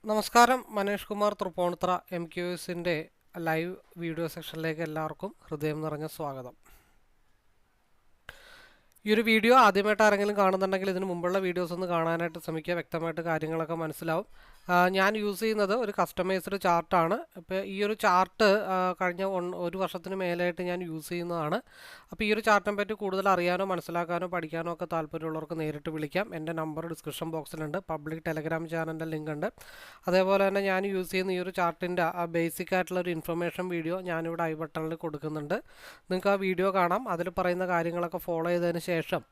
നമസ്കാരം, Manesh Kumar Tripunithura MQSന്റെ live video സെക്ഷനിലേക്ക് എല്ലാവർക്കും ഹൃദയം നിറഞ്ഞ സ്വാഗതം. ഈ ഒരു വീഡിയോ ആദ്യമായിട്ട് ആരെങ്കിലും കാണുന്നുണ്ടെങ്കിൽ ഇതിന് മുമ്പുള്ള വീഡിയോസ് ഒന്ന് കാണാനായിട്ട് ശ്രമിക്കുക. വ്യക്തമായിട്ട് കാര്യങ്ങളൊക്കെ മനസ്സിലാവും. ഞാൻ യൂസ് ചെയ്യുന്നത് ഒരു കസ്റ്റമൈസ്ഡ് ചാർട്ടാണ്. ഇപ്പോൾ ഈ ഒരു ചാർട്ട് കഴിഞ്ഞ ഒരു വർഷത്തിന് മേലായിട്ട് ഞാൻ യൂസ് ചെയ്യുന്നതാണ്. അപ്പോൾ ഈ ഒരു ചാർട്ടിനെ പറ്റി കൂടുതൽ അറിയാനോ മനസ്സിലാക്കാനോ പഠിക്കാനോ ഒക്കെ താല്പര്യമുള്ളവർക്ക് നേരിട്ട് വിളിക്കാം. എൻ്റെ നമ്പർ ഡിസ്ക്രിപ്ഷൻ ബോക്സിലുണ്ട്. പബ്ലിക് ടെലഗ്രാം ചാനലിൻ്റെ ലിങ്ക് ഉണ്ട്. അതേപോലെ തന്നെ ഞാൻ യൂസ് ചെയ്യുന്ന ഈ ഒരു ചാർട്ടിൻ്റെ ബേസിക് ആയിട്ടുള്ള ഒരു ഇൻഫർമേഷൻ വീഡിയോ ഞാനിവിടെ ഐ ബട്ടണിൽ കൊടുക്കുന്നുണ്ട്. നിങ്ങൾക്ക് ആ വീഡിയോ കാണാം. അതിൽ പറയുന്ന കാര്യങ്ങളൊക്കെ ഫോളോ ചെയ്തതിന് ശേഷം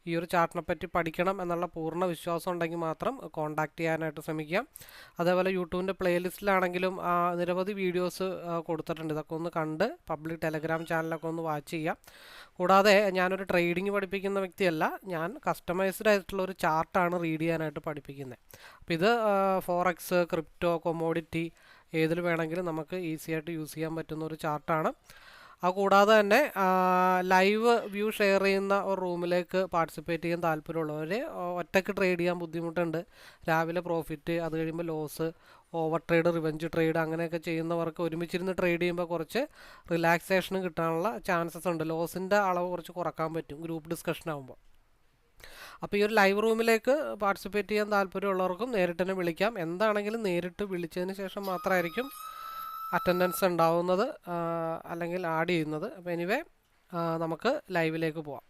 ഈ ഒരു ചാർട്ടിനെ പറ്റി പഠിക്കണം എന്നുള്ള പൂർണ്ണ വിശ്വാസം ഉണ്ടെങ്കിൽ മാത്രം കോൺടാക്റ്റ് ചെയ്യാനായിട്ട് ശ്രമിക്കാം. അതേപോലെ യൂട്യൂബിൻ്റെ പ്ലേലിസ്റ്റിലാണെങ്കിലും നിരവധി വീഡിയോസ് കൊടുത്തിട്ടുണ്ട്. ഇതൊക്കെ ഒന്ന് കണ്ട് പബ്ലിക് ടെലഗ്രാം ചാനലൊക്കെ ഒന്ന് വാച്ച് ചെയ്യാം. കൂടാതെ ഞാനൊരു ട്രേഡിംഗ് പഠിപ്പിക്കുന്ന വ്യക്തിയല്ല, ഞാൻ കസ്റ്റമൈസ്ഡ് ആയിട്ടുള്ള ഒരു ചാർട്ടാണ് റീഡ് ചെയ്യാനായിട്ട് പഠിപ്പിക്കുന്നത്. അപ്പോൾ ഇത് ഫോറക്സ്, ക്രിപ്റ്റോ, കൊമോഡിറ്റി ഏതിൽ വേണമെങ്കിലും നമുക്ക് ഈസി ആയിട്ട് യൂസ് ചെയ്യാൻ പറ്റുന്ന ഒരു ചാർട്ടാണ്. കൂടാതെ തന്നെ ലൈവ് വ്യൂ ഷെയർ ചെയ്യുന്ന ഒരു റൂമിലേക്ക് പാർട്ടിസിപ്പേറ്റ് ചെയ്യാൻ താല്പര്യമുള്ളവർ, ഒറ്റയ്ക്ക് ട്രേഡ് ചെയ്യാൻ ബുദ്ധിമുട്ടുണ്ട്, രാവിലെ പ്രോഫിറ്റ്, അത് കഴിയുമ്പോൾ loss, over trade, revenge trade അങ്ങനെയൊക്കെ ചെയ്യുന്നവർക്ക് ഒരുമിച്ചിരുന്ന് ട്രേഡ് ചെയ്യുമ്പോൾ കുറച്ച് റിലാക്സേഷൻ കിട്ടാനുള്ള ചാൻസസ് ഉണ്ട്. ലോസിൻ്റെ അളവ് കുറച്ച് കുറക്കാൻ പറ്റും ഗ്രൂപ്പ് ഡിസ്കഷൻ ആകുമ്പോൾ. അപ്പോൾ ഈ ഒരു ലൈവ് റൂമിലേക്ക് പാർട്ടിസിപ്പേറ്റ് ചെയ്യാൻ താല്പര്യമുള്ളവർക്കും നേരിട്ട് തന്നെ വിളിക്കാം. എന്താണെങ്കിലും നേരിട്ട് വിളിച്ചതിന് ശേഷം മാത്രമായിരിക്കും അറ്റൻഡൻസ് ഉണ്ടാവുന്നത് അല്ലെങ്കിൽ ആഡ് ചെയ്യുന്നത്. അപ്പോൾ എനിവേ നമുക്ക് ലൈവിലേക്ക് പോവാം.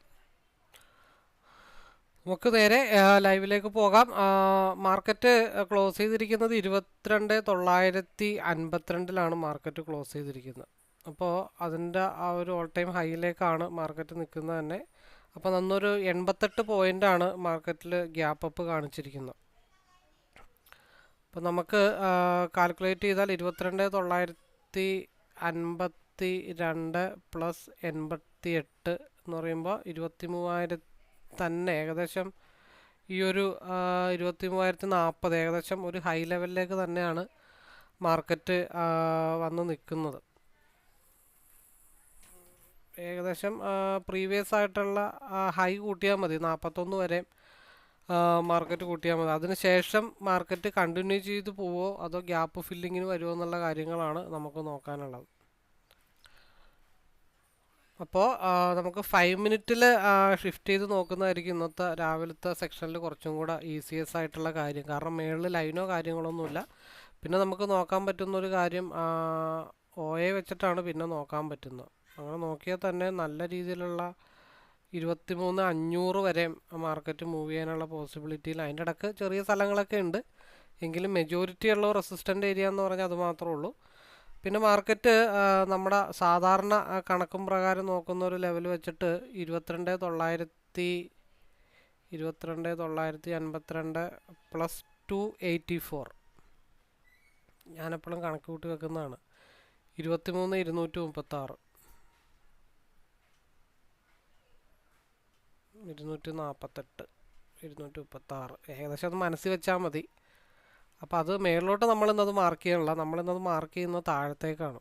നമുക്ക് നേരെ ലൈവിലേക്ക് പോകാം. മാർക്കറ്റ് ക്ലോസ് ചെയ്തിരിക്കുന്നത് 22,952 മാർക്കറ്റ് ക്ലോസ് ചെയ്തിരിക്കുന്നത്. അപ്പോൾ അതിൻ്റെ ആ ഒരു ഓൾ ടൈം ഹൈയിലേക്കാണ് മാർക്കറ്റ് നിൽക്കുന്നത് തന്നെ. അപ്പോൾ നന്നൊരു 88 പോയിൻ്റാണ് മാർക്കറ്റിൽ ഗ്യാപ്പ് അപ്പ് കാണിച്ചിരിക്കുന്നത്. അപ്പോൾ നമുക്ക് കാൽക്കുലേറ്റ് ചെയ്താൽ 22,952 പ്ലസ് 88 എന്ന് പറയുമ്പോൾ 23,000 തന്നെ, ഏകദേശം ഈ ഒരു 23,040 ഏകദേശം ഒരു ഹൈ ലെവലിലേക്ക് തന്നെയാണ് മാർക്കറ്റ് വന്ന് നിൽക്കുന്നത്. ഏകദേശം പ്രീവിയസ് ആയിട്ടുള്ള ഹൈ കൂട്ടിയാൽ മതി, 41 വരെ മാർക്കറ്റ് കൂട്ടിയാൽ മതി. അതിനുശേഷം മാർക്കറ്റ് കണ്ടിന്യൂ ചെയ്ത് പോവോ അതോ ഗ്യാപ്പ് ഫില്ലിങ്ങിന് വരുമോ എന്നുള്ള കാര്യങ്ങളാണ് നമുക്ക് നോക്കാനുള്ളത്. അപ്പോൾ നമുക്ക് 5 മിനിറ്റിൽ ഷിഫ്റ്റ് ചെയ്ത് നോക്കുന്നതായിരിക്കും ഇന്നത്തെ രാവിലത്തെ സെക്ഷനിൽ കുറച്ചും കൂടെ ഈസിയസ് ആയിട്ടുള്ള കാര്യം. കാരണം മേളിൽ ലൈനോ കാര്യങ്ങളൊന്നുമില്ല. പിന്നെ നമുക്ക് നോക്കാൻ പറ്റുന്നൊരു കാര്യം OA വെച്ചിട്ടാണ് പിന്നെ നോക്കാൻ പറ്റുന്നത്. അങ്ങനെ നോക്കിയാൽ തന്നെ നല്ല രീതിയിലുള്ള 23,500 വരെ മാർക്കറ്റ് മൂവ് ചെയ്യാനുള്ള പോസിബിലിറ്റിയിൽ, അതിൻ്റെ ഇടയ്ക്ക് ചെറിയ സ്ഥലങ്ങളൊക്കെ ഉണ്ട് എങ്കിലും മെജോറിറ്റി ഉള്ള റെസിസ്റ്റൻ്റ് ഏരിയ എന്ന് പറഞ്ഞാൽ അത് മാത്രമേ ഉള്ളൂ. പിന്നെ മാർക്കറ്റ് നമ്മുടെ സാധാരണ കണക്കും പ്രകാരം നോക്കുന്ന ഒരു ലെവൽ വെച്ചിട്ട് 22,952 പ്ലസ് 284 ഞാനെപ്പോഴും കണക്ക് കൂട്ടി വെക്കുന്നതാണ്. 23,236 248 236 ഏകദേശം അത് മനസ്സിൽ വെച്ചാൽ മതി. അപ്പോൾ അത് മേളിലോട്ട് നമ്മളിന്നത് മാർക്ക് ചെയ്യണില്ല, നമ്മളിന്നത് മാർക്ക് ചെയ്യുന്നത് താഴത്തേക്കാണ്.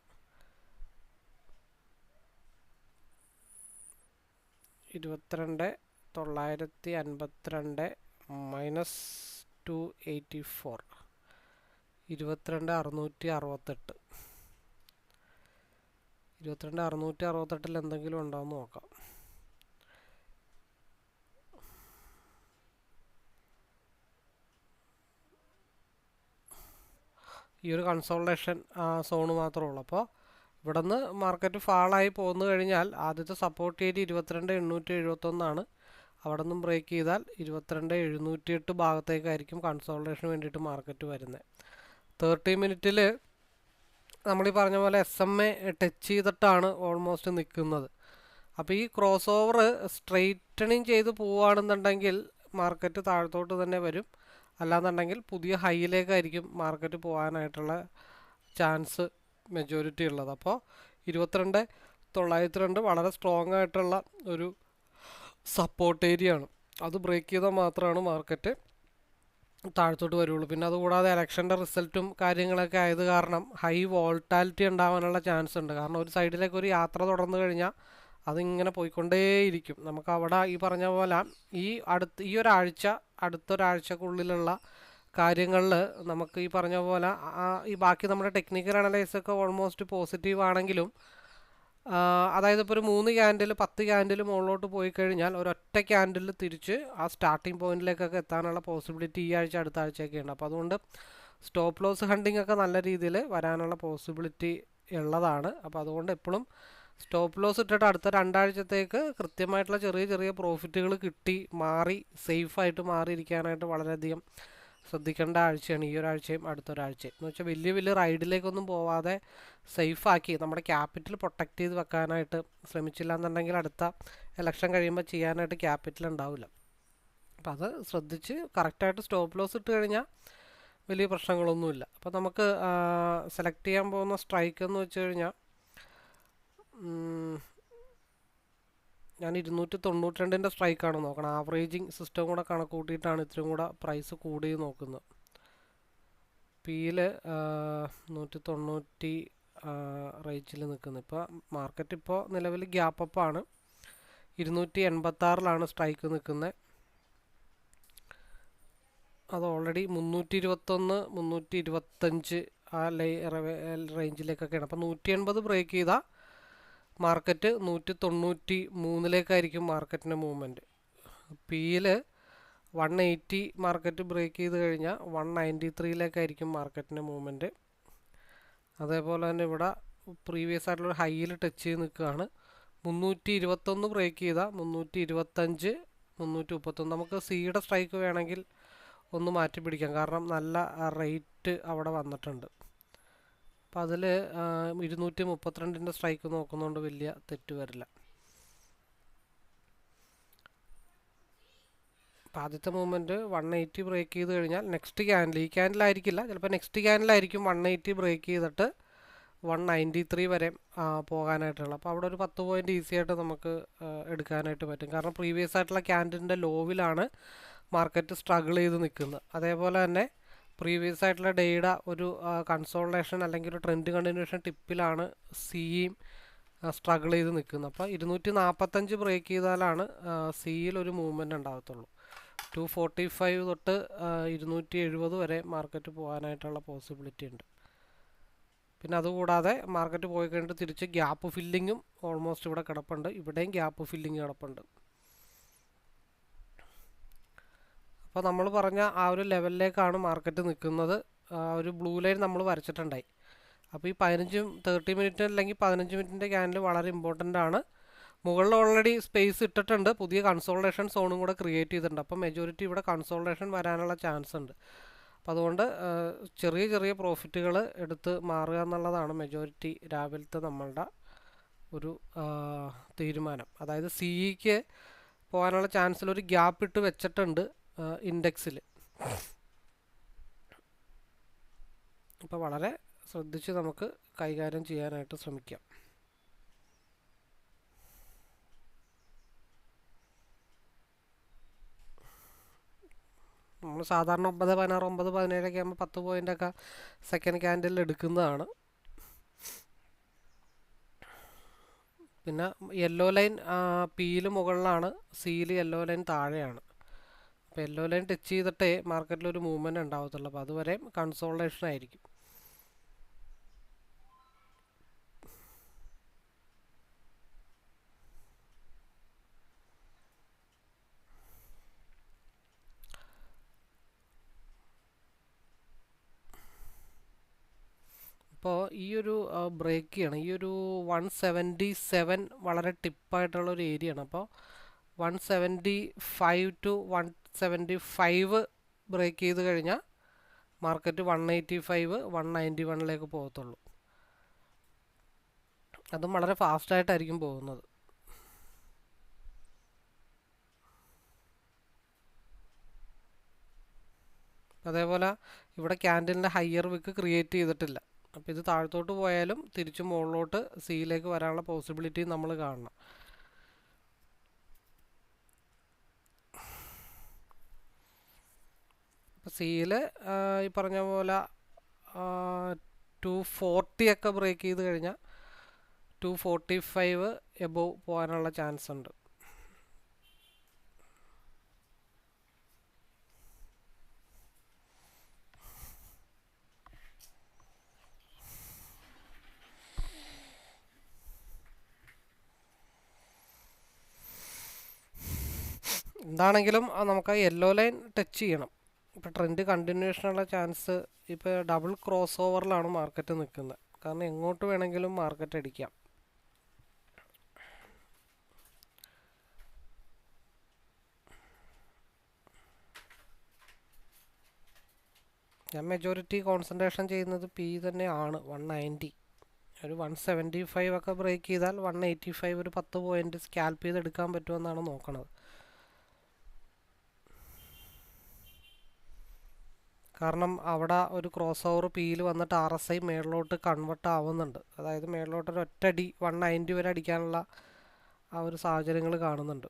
22,952 മൈനസ് 284 22,668 22,668 എന്തെങ്കിലും ഉണ്ടോയെന്ന് നോക്കാം. ഈ ഒരു കൺസോൾട്ടേഷൻ സോണ് മാത്രമേ ഉള്ളൂ. അപ്പോൾ ഇവിടെ നിന്ന് മാർക്കറ്റ് ഫാളായി പോന്നു കഴിഞ്ഞാൽ ആദ്യത്തെ സപ്പോർട്ട് ഏരിയ 22,871 അവിടെ നിന്നും ബ്രേക്ക് ചെയ്താൽ 22,708 ഭാഗത്തേക്കായിരിക്കും കൺസോൾട്ടേഷന് വേണ്ടിയിട്ട് മാർക്കറ്റ് വരുന്നത്. 30 മിനിറ്റിൽ നമ്മൾ ഈ പറഞ്ഞ പോലെ SMA ടച്ച് ചെയ്തിട്ടാണ് ഓൾമോസ്റ്റ് നിൽക്കുന്നത്. അപ്പോൾ ഈ ക്രോസ് ഓവർ സ്ട്രെയിറ്റനിങ് ചെയ്ത് പോവുകയാണെന്നുണ്ടെങ്കിൽ മാർക്കറ്റ് താഴത്തോട്ട് തന്നെ വരും. അല്ലാന്നുണ്ടെങ്കിൽ പുതിയ ഹൈയിലേക്കായിരിക്കും മാർക്കറ്റ് പോകാനായിട്ടുള്ള ചാൻസ് മെജോറിറ്റി ഉള്ളത്. അപ്പോൾ 22,902 വളരെ സ്ട്രോങ് ആയിട്ടുള്ള ഒരു സപ്പോർട്ട് ഏരിയ ആണ്. അത് ബ്രേക്ക് ചെയ്താൽ മാത്രമാണ് മാർക്കറ്റ് താഴത്തോട്ട് വരുള്ളൂ. പിന്നെ അതുകൂടാതെ ഇലക്ഷൻ്റെ റിസൾട്ടും കാര്യങ്ങളൊക്കെ ആയത് കാരണം ഹൈ വോൾട്ടാലിറ്റി ഉണ്ടാവാനുള്ള ചാൻസ് ഉണ്ട്. കാരണം ഒരു സൈഡിലേക്ക് ഒരു യാത്ര തുടർന്നു കഴിഞ്ഞാൽ അതിങ്ങനെ പോയിക്കൊണ്ടേയിരിക്കും. നമുക്ക് അവിടെ ഈ പറഞ്ഞ പോലെ ഈ ഒരാഴ്ച അടുത്തൊരാഴ്ചക്കുള്ളിലുള്ള കാര്യങ്ങളിൽ നമുക്ക് ഈ പറഞ്ഞ പോലെ ഈ ബാക്കി നമ്മുടെ ടെക്നിക്കൽ അനലൈസൊക്കെ ഓൾമോസ്റ്റ് പോസിറ്റീവ് ആണെങ്കിലും അതായത് ഇപ്പോൾ ഒരു 3 ക്യാൻഡിൽ 10 ക്യാൻഡിൽ മുകളിലോട്ട് പോയി കഴിഞ്ഞാൽ ഒരൊറ്റ ക്യാൻഡിൽ തിരിച്ച് ആ സ്റ്റാർട്ടിംഗ് പോയിന്റിലേക്കൊക്കെ എത്താനുള്ള പോസിബിലിറ്റി ഈ ആഴ്ച അടുത്ത ആഴ്ചയൊക്കെ ഉണ്ട്. അപ്പോൾ അതുകൊണ്ട് സ്റ്റോപ്പ് ലോസ് ഹണ്ടിങ് ഒക്കെ നല്ല രീതിയിൽ വരാനുള്ള പോസിബിലിറ്റി ഉള്ളതാണ്. അപ്പോൾ അതുകൊണ്ട് എപ്പോഴും സ്റ്റോപ്പ് ലോസ് ഇട്ടിട്ട് അടുത്ത 2 ആഴ്ചത്തേക്ക് കൃത്യമായിട്ടുള്ള ചെറിയ ചെറിയ പ്രോഫിറ്റുകൾ കിട്ടി മാറി സേഫായിട്ട് മാറിയിരിക്കാനായിട്ട് വളരെയധികം ശ്രദ്ധിക്കേണ്ട ആഴ്ചയാണ് ഈ ഒരാഴ്ചയും അടുത്തൊരാഴ്ചയും. എന്ന് വെച്ചാൽ വലിയ വലിയ റൈഡിലേക്കൊന്നും പോവാതെ സേഫാക്കി നമ്മുടെ ക്യാപിറ്റൽ പ്രൊട്ടക്റ്റ് ചെയ്ത് വെക്കാനായിട്ട് ശ്രമിച്ചില്ല എന്നുണ്ടെങ്കിൽ അടുത്ത ഇലക്ഷൻ കഴിയുമ്പോൾ ചെയ്യാനായിട്ട് ക്യാപിറ്റൽ ഉണ്ടാവില്ല. അപ്പം അത് ശ്രദ്ധിച്ച് കറക്റ്റായിട്ട് സ്റ്റോപ്പ് ലോസ് ഇട്ട് കഴിഞ്ഞാൽ വലിയ പ്രശ്നങ്ങളൊന്നുമില്ല. അപ്പോൾ നമുക്ക് സെലക്ട് ചെയ്യാൻ പോകുന്ന സ്ട്രൈക്ക് എന്ന് വെച്ച് കഴിഞ്ഞാൽ ഞാൻ 292ൻ്റെ സ്ട്രൈക്കാണ് നോക്കണം. ആവറേജിങ് സിസ്റ്റം കൂടെ കണക്ക് കൂട്ടിയിട്ടാണ് ഇത്രയും കൂടെ പ്രൈസ് കൂടി നോക്കുന്നത്. പിയിൽ 190 റേഞ്ചിൽ നിൽക്കുന്നത്. ഇപ്പോൾ മാർക്കറ്റ് ഇപ്പോൾ നിലവിൽ ഗ്യാപ്പ് അപ്പാണ്. 286ലാണ് സ്ട്രൈക്ക് നിൽക്കുന്നത്. അത് ഓൾറെഡി 321 325 ആ റേഞ്ചിലേക്കൊക്കെയാണ്. അപ്പോൾ 180 ബ്രേക്ക് ചെയ്താൽ മാർക്കറ്റ് 193ലേക്കായിരിക്കും മാർക്കറ്റിൻ്റെ മൂവ്മെൻറ്റ്. പിയിൽ 180 മാർക്കറ്റ് ബ്രേക്ക് ചെയ്ത് കഴിഞ്ഞാൽ 193ലേക്കായിരിക്കും മാർക്കറ്റിൻ്റെ മൂവ്മെൻറ്റ്. അതേപോലെ തന്നെ ഇവിടെ പ്രീവിയസ് ആയിട്ടുള്ളൊരു ഹൈയിൽ ടച്ച് ചെയ്ത് നിൽക്കുകയാണ്. 321 ബ്രേക്ക് ചെയ്താൽ 325 331. നമുക്ക് സിയുടെ സ്ട്രൈക്ക് വേണമെങ്കിൽ ഒന്ന് മാറ്റി പിടിക്കാം, കാരണം നല്ല റേറ്റ് അവിടെ വന്നിട്ടുണ്ട്. അപ്പം അതിൽ 232ൻ്റെ സ്ട്രൈക്ക് നോക്കുന്നതുകൊണ്ട് വലിയ തെറ്റ് വരില്ല. അപ്പം ആദ്യത്തെ മൂവ്മെൻറ്റ് 180 ബ്രേക്ക് ചെയ്ത് കഴിഞ്ഞാൽ നെക്സ്റ്റ് ക്യാൻഡിൽ, ഈ ക്യാൻഡിലായിരിക്കില്ല, ചിലപ്പോൾ നെക്സ്റ്റ് ക്യാൻഡിലായിരിക്കും 180 ബ്രേക്ക് ചെയ്തിട്ട് 193 വരെ പോകാനായിട്ടുള്ള. അപ്പോൾ അവിടെ ഒരു 10 പോയിൻ്റ് ഈസി ആയിട്ട് നമുക്ക് എടുക്കാനായിട്ട് പറ്റും. കാരണം പ്രീവിയസ് ആയിട്ടുള്ള ക്യാൻഡിലിൻ്റെ ലോവിലാണ് മാർക്കറ്റ് സ്ട്രഗിൾ ചെയ്ത് നിൽക്കുന്നത്. അതേപോലെ തന്നെ പ്രീവിയസ് ആയിട്ടുള്ള ഡേയുടെ ഒരു കൺസോൾട്ടേഷൻ അല്ലെങ്കിൽ ഒരു ട്രെൻഡ് കണ്ടിന്യൂഷൻ ടിപ്പിലാണ് സിയും സ്ട്രഗിൾ ചെയ്ത് നിൽക്കുന്നത്. അപ്പോൾ 245 ബ്രേക്ക് ചെയ്താലാണ് സിയിൽ ഒരു മൂവ്മെൻറ്റ് ഉണ്ടാകത്തുള്ളൂ. 245 തൊട്ട് 270 വരെ മാർക്കറ്റ് പോകാനായിട്ടുള്ള പോസിബിലിറ്റി ഉണ്ട്. പിന്നെ അതുകൂടാതെ മാർക്കറ്റ് പോയി കഴിഞ്ഞിട്ട് തിരിച്ച് ഗ്യാപ്പ് ഫില്ലിങ്ങും ഓൾമോസ്റ്റ് ഇവിടെ കിടപ്പുണ്ട്. ഇവിടെയും ഗ്യാപ്പ് ഫില്ലിങ് കിടപ്പുണ്ട്. അപ്പോൾ നമ്മൾ പറഞ്ഞ ആ ഒരു ലെവലിലേക്കാണ് മാർക്കറ്റ് നിൽക്കുന്നത്. ഒരു ബ്ലൂ ലൈൻ നമ്മൾ വരച്ചിട്ടുണ്ടായി. അപ്പോൾ ഈ 30 മിനിറ്റ് അല്ലെങ്കിൽ 15 മിനിറ്റിൻ്റെ ക്യാൻഡിൽ വളരെ ഇമ്പോർട്ടൻ്റ് ആണ്. മുകളിൽ ഓൾറെഡി സ്പേസ് ഇട്ടിട്ടുണ്ട്, പുതിയ കൺസോൾട്ടേഷൻ സോണും കൂടെ ക്രിയേറ്റ് ചെയ്തിട്ടുണ്ട്. അപ്പോൾ മെജോറിറ്റി ഇവിടെ കൺസോൾട്ടേഷൻ വരാനുള്ള ചാൻസ് ഉണ്ട്. അപ്പോൾ അതുകൊണ്ട് ചെറിയ ചെറിയ പ്രോഫിറ്റുകൾ എടുത്ത് മാറുക എന്നുള്ളതാണ് മെജോറിറ്റി രാവിലത്തെ നമ്മളുടെ ഒരു തീരുമാനം. അതായത് സിഇക്ക് പോകാനുള്ള ചാൻസിൽ ഒരു ഗ്യാപ്പ് ഇട്ട് വെച്ചിട്ടുണ്ട് ഇൻഡെക്സിൽ. അപ്പോൾ വളരെ ശ്രദ്ധിച്ച് നമുക്ക് കൈകാര്യം ചെയ്യാനായിട്ട് ശ്രമിക്കാം. നമ്മൾ സാധാരണ 9-16 9-17 ആകുമ്പോൾ 10 പോയിൻ്റൊക്കെ സെക്കൻഡ് ക്യാൻഡിൽ എടുക്കുന്നതാണ്. പിന്നെ യെല്ലോ ലൈൻ പിയിൽ മുകളിലാണ്, സിയിൽ യെല്ലോ ലൈൻ താഴെയാണ്. അപ്പോൾ യെല്ലോ ലൈൻ ടച്ച് ചെയ്തിട്ടേ മാർക്കറ്റിലൊരു മൂവ്മെൻറ്റ് ഉണ്ടാവത്തുള്ളൂ. അപ്പോൾ അതുവരെയും കൺസോൾട്ടേഷൻ ആയിരിക്കും. അപ്പോൾ ഈ ഒരു ബ്രേക്ക് ചെയ്യണം. ഈ ഒരു 177 വളരെ ടിപ്പായിട്ടുള്ളൊരു ഏരിയ ആണ്. അപ്പോൾ 175 to 175 ബ്രേക്ക് ചെയ്ത് കഴിഞ്ഞാൽ മാർക്കറ്റ് 185 191ലേക്ക് പോകത്തുള്ളൂ. അതും വളരെ ഫാസ്റ്റായിട്ടായിരിക്കും പോകുന്നത്. അതേപോലെ ഇവിടെ ക്യാൻഡിലിൻ്റെ ഹയർ വിക്ക് ക്രിയേറ്റ് ചെയ്തിട്ടില്ല. അപ്പോൾ ഇത് താഴത്തോട്ട് പോയാലും തിരിച്ച് മുകളിലോട്ട് സിയിലേക്ക് വരാനുള്ള പോസിബിലിറ്റി നമ്മൾ കാണണം. അപ്പോൾ സിയിൽ ഈ പറഞ്ഞ പോലെ 240 ഒക്കെ ബ്രേക്ക് ചെയ്ത് കഴിഞ്ഞാൽ 245 എബോവ് പോകാനുള്ള ചാൻസ് ഉണ്ട്. എന്താണെങ്കിലും നമുക്ക് ആ യെല്ലോ ലൈൻ ടച്ച് ചെയ്യണം. ഇപ്പോൾ ട്രെൻഡ് കണ്ടിന്യൂഷനുള്ള ചാൻസ് ഇപ്പോൾ ഡബിൾ ക്രോസ് ഓവറിലാണ് മാർക്കറ്റ് നിൽക്കുന്നത്. കാരണം എങ്ങോട്ട് വേണമെങ്കിലും മാർക്കറ്റ് അടിക്കാം. ഞാൻ മെജോറിറ്റി കോൺസെൻട്രേഷൻ ചെയ്യുന്നത് പി തന്നെയാണ്. 190 ഒരു 175 ഒക്കെ ബ്രേക്ക് ചെയ്താൽ 185 ഒരു 10 പോയിന്റ് സ്കാൽപ്പ് ചെയ്ത് എടുക്കാൻ പറ്റുമെന്നാണ് നോക്കണത്. കാരണം അവിടെ ഒരു ക്രോസ് ഓവർ പിയിൽ വന്നിട്ട് RSI മേളിലോട്ട് കൺവേർട്ട് ആവുന്നുണ്ട്. അതായത് മേളിലോട്ട് ഒരു ഒറ്റടി 190 വരെ അടിക്കാനുള്ള ആ ഒരു സാഹചര്യങ്ങൾ കാണുന്നുണ്ട്.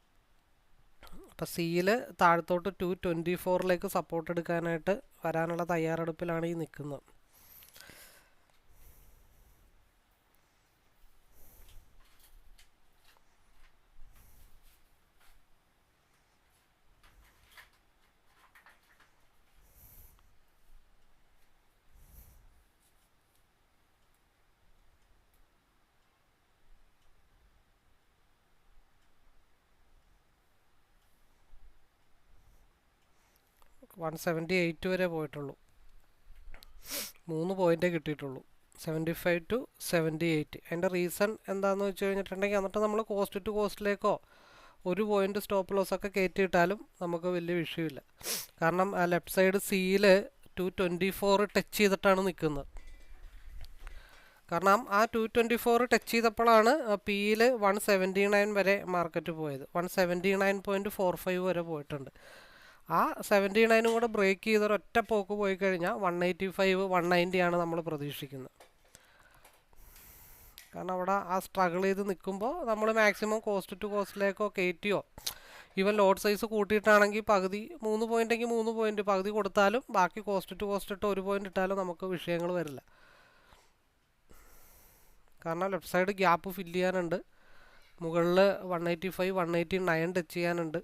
അപ്പോൾ സിയിൽ താഴത്തോട്ട് 224 സപ്പോർട്ട് എടുക്കാനായിട്ട് വരാനുള്ള തയ്യാറെടുപ്പിലാണ് ഈ നിൽക്കുന്നത്. വൺ 178 വരെ പോയിട്ടുള്ളൂ. 3 പോയിൻ്റേ കിട്ടിയിട്ടുള്ളൂ. 75 to 78. അതിൻ്റെ റീസൺ എന്താണെന്ന് വെച്ച് കഴിഞ്ഞിട്ടുണ്ടെങ്കിൽ എന്നിട്ട് നമ്മൾ കോസ്റ്റ് ടു കോസ്റ്റിലേക്കോ ഒരു പോയിൻ്റ് സ്റ്റോപ്പ് ലോസ് ഒക്കെ കയറ്റിയിട്ടാലും നമുക്ക് വലിയ വിഷയമില്ല. കാരണം ലെഫ്റ്റ് സൈഡ് സിയിൽ 224 ടച്ച് ചെയ്തിട്ടാണ് നിൽക്കുന്നത്. കാരണം ആ 224 ടച്ച് ചെയ്തപ്പോഴാണ് പിയിൽ 179 വരെ മാർക്കറ്റ് പോയത്. 179.45 വരെ പോയിട്ടുണ്ട്. ആ 79 കൂടെ ബ്രേക്ക് ചെയ്തൊരൊറ്റ പോക്ക് പോയി കഴിഞ്ഞാൽ 185 190 ആണ് നമ്മൾ പ്രതീക്ഷിക്കുന്നത്. കാരണം അവിടെ ആ സ്ട്രഗിൾ ചെയ്ത് നിൽക്കുമ്പോൾ നമ്മൾ മാക്സിമം കോസ്റ്റ് ടു കോസ്റ്റിലേക്കോ കയറ്റിയോ ഈവൻ ലോഡ് സൈസ് കൂട്ടിയിട്ടാണെങ്കിൽ പകുതി 3 പോയിൻ്റെങ്കിൽ 3 പോയിൻ്റ് പകുതി കൊടുത്താലും ബാക്കി കോസ്റ്റ് ടു കോസ്റ്റ് ഇട്ട് 1 പോയിൻ്റ് ഇട്ടാലും നമുക്ക് വിഷയങ്ങൾ വരില്ല. കാരണം ലെഫ്റ്റ് സൈഡ് ഗ്യാപ്പ് ഫില്ല് ചെയ്യാനുണ്ട്. മുകളിൽ 185 189 ടച്ച് ചെയ്യാനുണ്ട്.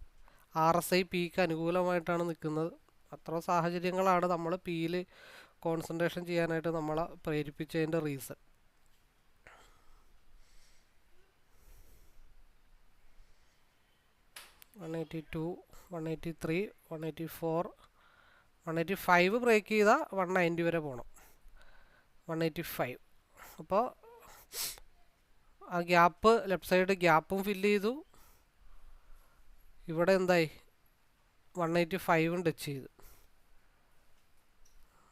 RSI പിക്ക് അനുകൂലമായിട്ടാണ് നിൽക്കുന്നത്. അത്ര സാഹചര്യങ്ങളാണ് നമ്മൾ പിയിൽ കോൺസെൻട്രേഷൻ ചെയ്യാനായിട്ട് നമ്മളെ പ്രേരിപ്പിച്ചതിൻ്റെ റീസൺ. വൺ 182 183 184 185 ബ്രേക്ക് ചെയ്താൽ 190 വരെ പോകണം. 185. അപ്പോൾ ആ ഗ്യാപ്പ് ലെഫ്റ്റ് സൈഡ് ഗ്യാപ്പും ഫില്ല് ചെയ്തു. ഇവിടെ എന്തായി 185 ടച്ച് ചെയ്തു.